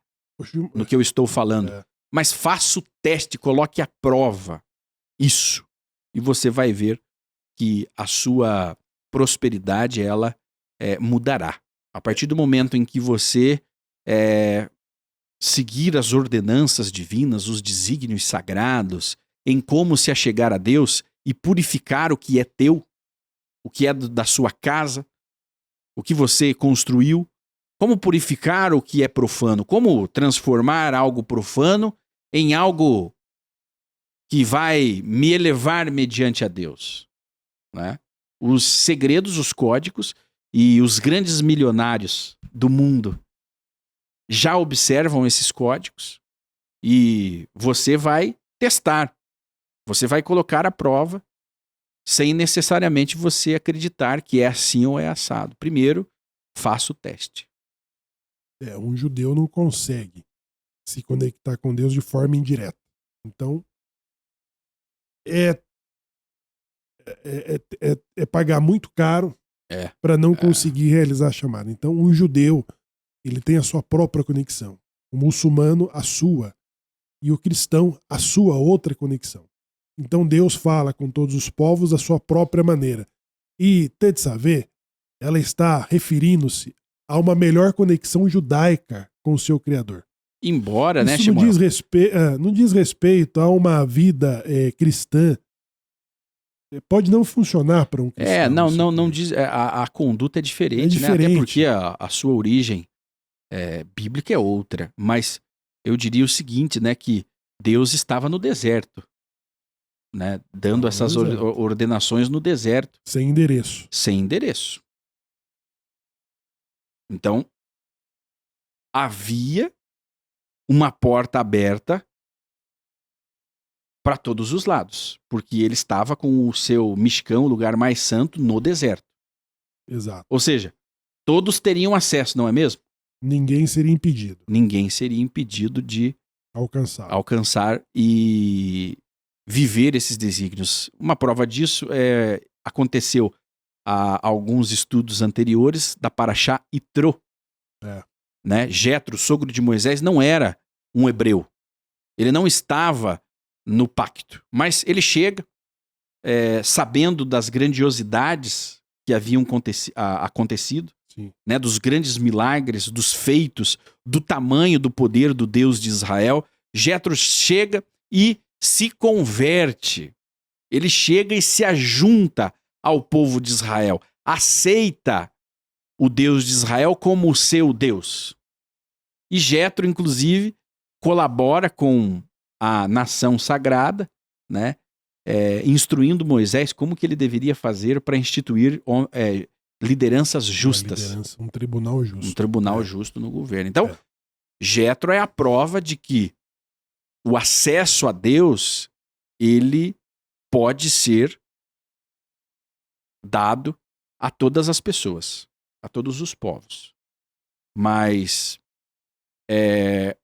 no que eu estou falando, mas faça o teste, coloque à prova isso, e você vai ver que a sua prosperidade, ela mudará. A partir do momento em que você seguir as ordenanças divinas, os desígnios sagrados, em como se achegar a Deus e purificar o que é teu, o que é da sua casa, o que você construiu, como purificar o que é profano, como transformar algo profano em algo que vai me elevar mediante a Deus. Né? Os segredos, os códigos e os grandes milionários do mundo já observam esses códigos e você vai testar. Você vai colocar à prova sem necessariamente você acreditar que é assim ou é assado. Primeiro, faça o teste. Um judeu não consegue se conectar com Deus de forma indireta. Então, é pagar muito caro para não conseguir realizar a chamada. Então, o judeu, ele tem a sua própria conexão. O muçulmano, a sua. E o cristão, a sua outra conexão. Então, Deus fala com todos os povos da sua própria maneira. E Tetzaveh, ela está referindo-se a uma melhor conexão judaica com o seu Criador. Embora, isso não diz respeito a uma vida cristã. Pode não funcionar para um cristão. Não diz. A conduta é diferente, né? Até porque a sua origem bíblica é outra. Mas eu diria o seguinte, né? Que Deus estava no deserto, né? Dando essas ordenações no deserto. Sem endereço. Sem endereço. Então, havia uma porta aberta para todos os lados, porque ele estava com o seu Mishkan, o lugar mais santo, no deserto. Exato. Ou seja, todos teriam acesso, não é mesmo? Ninguém seria impedido. Ninguém seria impedido de alcançar e viver esses desígnios. Uma prova disso aconteceu há alguns estudos anteriores da Parashá Itró. Né? Jetro, sogro de Moisés, não era um hebreu. Ele não estava no pacto. Mas ele chega, sabendo das grandiosidades que haviam acontecido, né? Dos grandes milagres, dos feitos, do tamanho do poder do Deus de Israel. Jetro chega e se converte. Ele chega e se ajunta ao povo de Israel. Aceita o Deus de Israel como o seu Deus. E Jetro, inclusive, colabora com a nação sagrada, né? Instruindo Moisés como que ele deveria fazer para instituir lideranças justas. Um tribunal justo. Um tribunal justo no governo. Então, Jetro é a prova de que o acesso a Deus, ele pode ser dado a todas as pessoas, a todos os povos. Mas é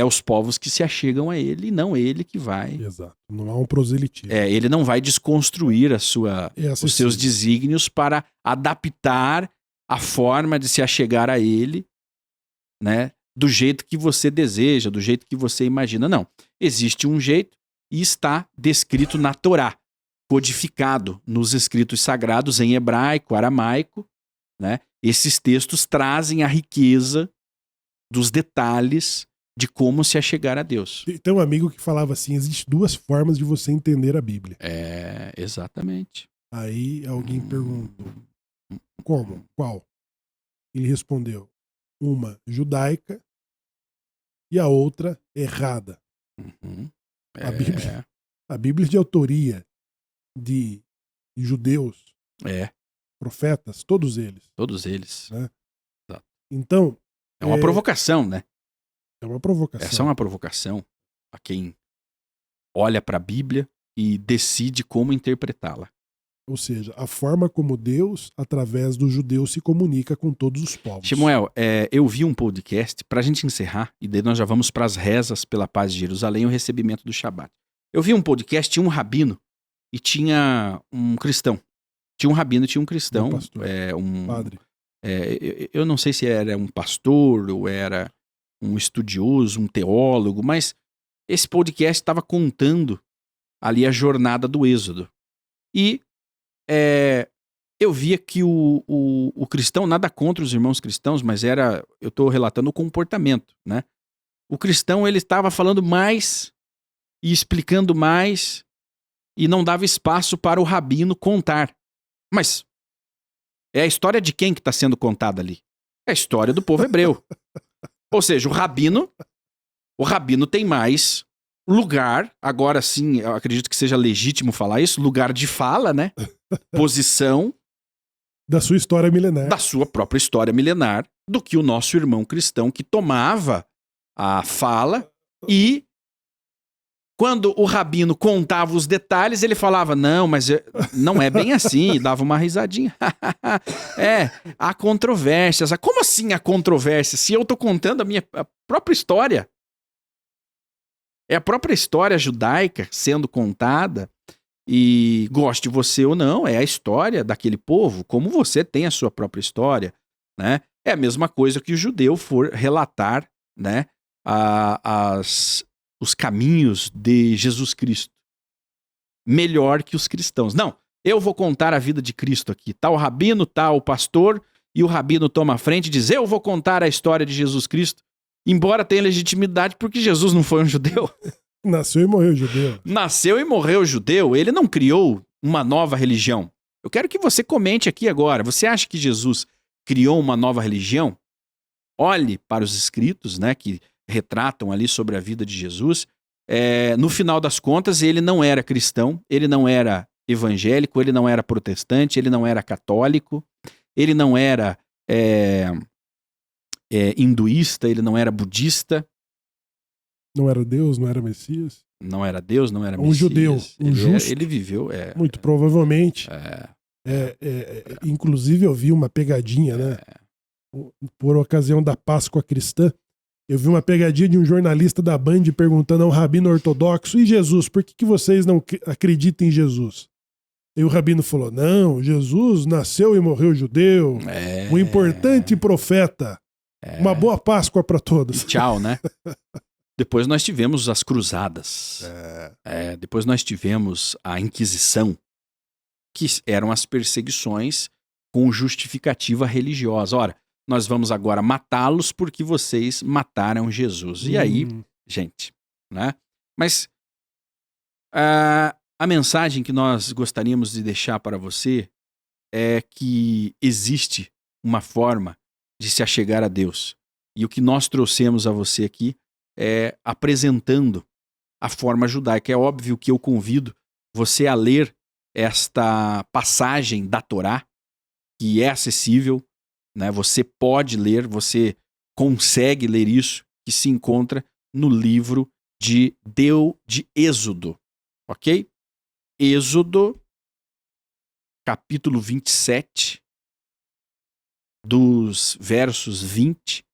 os povos que se achegam a ele e não ele que vai. Exato. Não há um proselitismo. Ele não vai desconstruir os seus desígnios para adaptar a forma de se achegar a ele, né, do jeito que você deseja, do jeito que você imagina. Não. Existe um jeito e está descrito na Torá, codificado nos escritos sagrados em hebraico, aramaico, né? Esses textos trazem a riqueza dos detalhes de como se achegar a Deus. Tem um amigo que falava assim, existem duas formas de você entender a Bíblia. Exatamente. Aí alguém perguntou, como? Qual? Ele respondeu, uma judaica e a outra errada. A Bíblia de autoria de judeus, profetas, todos eles. Todos eles. Né? Exato. Então... É uma provocação, né? É uma provocação. Essa é uma provocação a quem olha para a Bíblia e decide como interpretá-la. Ou seja, a forma como Deus, através dos judeus, se comunica com todos os povos. Samuel, eu vi um podcast, para a gente encerrar, e daí nós já vamos para as rezas pela paz de Jerusalém e o recebimento do Shabat. Eu vi um podcast, tinha um rabino e tinha um cristão. Tinha um rabino e tinha um cristão. Um pastor, padre. Eu não sei se era um pastor ou era um estudioso, um teólogo, mas esse podcast estava contando ali a jornada do Êxodo. E eu via que o cristão, nada contra os irmãos cristãos, mas eu estou relatando o comportamento, né? O cristão, ele estava falando mais e explicando mais e não dava espaço para o rabino contar. Mas é a história de quem que está sendo contada ali? É a história do povo hebreu. Ou seja, o rabino tem mais lugar, agora sim, eu acredito que seja legítimo falar isso, lugar de fala, né? Posição da sua história milenar. Da sua própria história milenar, do que o nosso irmão cristão que tomava a fala e quando o rabino contava os detalhes, ele falava, não, mas não é bem assim, e dava uma risadinha. Há controvérsias. Como assim há controvérsias? Se eu estou contando a própria história. É a própria história judaica sendo contada, e goste você ou não, é a história daquele povo, como você tem a sua própria história, né? É a mesma coisa que o judeu for relatar, né, os caminhos de Jesus Cristo. Melhor que os cristãos. Não, eu vou contar a vida de Cristo aqui. Tá o rabino, tá o pastor, e o rabino toma a frente e diz, eu vou contar a história de Jesus Cristo, embora tenha legitimidade porque Jesus não foi um judeu. Nasceu e morreu judeu. Nasceu e morreu judeu. Ele não criou uma nova religião. Eu quero que você comente aqui agora. Você acha que Jesus criou uma nova religião? Olhe para os escritos, né, que retratam ali sobre a vida de Jesus. No final das contas, ele não era cristão, ele não era evangélico, ele não era protestante, ele não era católico, ele não era hinduísta, ele não era budista. Não era Deus, não era Messias? Não era Deus, não era um Messias. judeu, justo. Ele viveu... Muito provavelmente. Inclusive eu vi uma pegadinha, né? Por ocasião da Páscoa cristã, eu vi uma pegadinha de um jornalista da Band perguntando a um rabino ortodoxo: e Jesus, por que vocês não acreditam em Jesus? E o rabino falou: não, Jesus nasceu e morreu judeu, um importante profeta. Uma boa Páscoa para todos. E tchau, né? Depois nós tivemos as cruzadas. Depois nós tivemos a Inquisição, que eram as perseguições com justificativa religiosa. Ora, nós vamos agora matá-los porque vocês mataram Jesus. E aí, gente, né? Mas a mensagem que nós gostaríamos de deixar para você é que existe uma forma de se achegar a Deus. E o que nós trouxemos a você aqui é apresentando a forma judaica. É óbvio que eu convido você a ler esta passagem da Torá, que é acessível, né? Você pode ler, você consegue ler isso, que se encontra no livro de Êxodo, ok? Êxodo, capítulo 27, dos versos 20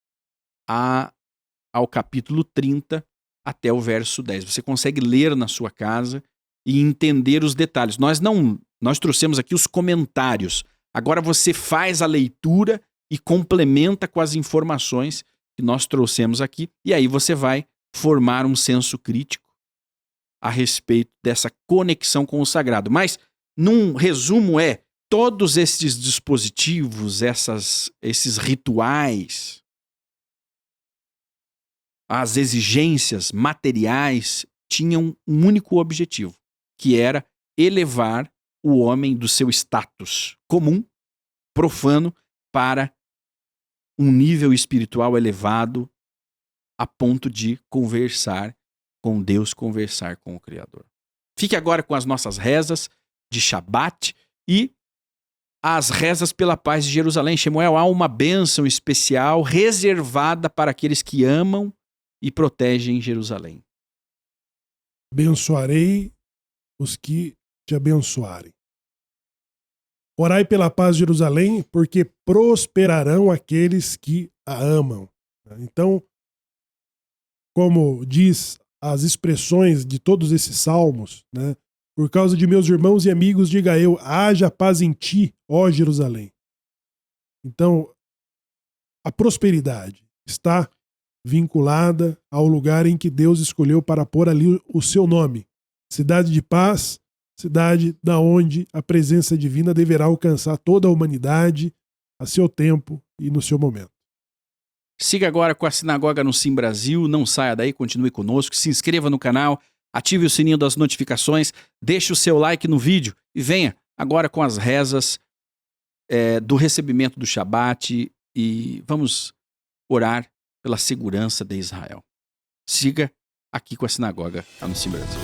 ao capítulo 30 até o verso 10. Você consegue ler na sua casa e entender os detalhes. Nós trouxemos aqui os comentários. Agora você faz a leitura e complementa com as informações que nós trouxemos aqui, e aí você vai formar um senso crítico a respeito dessa conexão com o sagrado. Mas, num resumo, todos esses dispositivos, esses rituais, as exigências materiais tinham um único objetivo, que era elevar o homem do seu status comum, profano, para um nível espiritual elevado a ponto de conversar com Deus, conversar com o Criador. Fique agora com as nossas rezas de Shabat e as rezas pela paz de Jerusalém. Shemuel, há uma bênção especial reservada para aqueles que amam e protegem Jerusalém. Abençoarei os que te abençoarem. Orai pela paz de Jerusalém, porque prosperarão aqueles que a amam. Então, como diz as expressões de todos esses salmos, né? Por causa de meus irmãos e amigos, diga eu, haja paz em ti, ó Jerusalém. Então, a prosperidade está vinculada ao lugar em que Deus escolheu para pôr ali o seu nome. Cidade de paz, cidade da onde a presença divina deverá alcançar toda a humanidade a seu tempo e no seu momento. Siga agora com a Sinagoga no Sim Brasil, não saia daí, continue conosco, se inscreva no canal, ative o sininho das notificações, deixe o seu like no vídeo e venha agora com as rezas do recebimento do Shabat e vamos orar pela segurança de Israel. Siga aqui com a Sinagoga no Sim Brasil.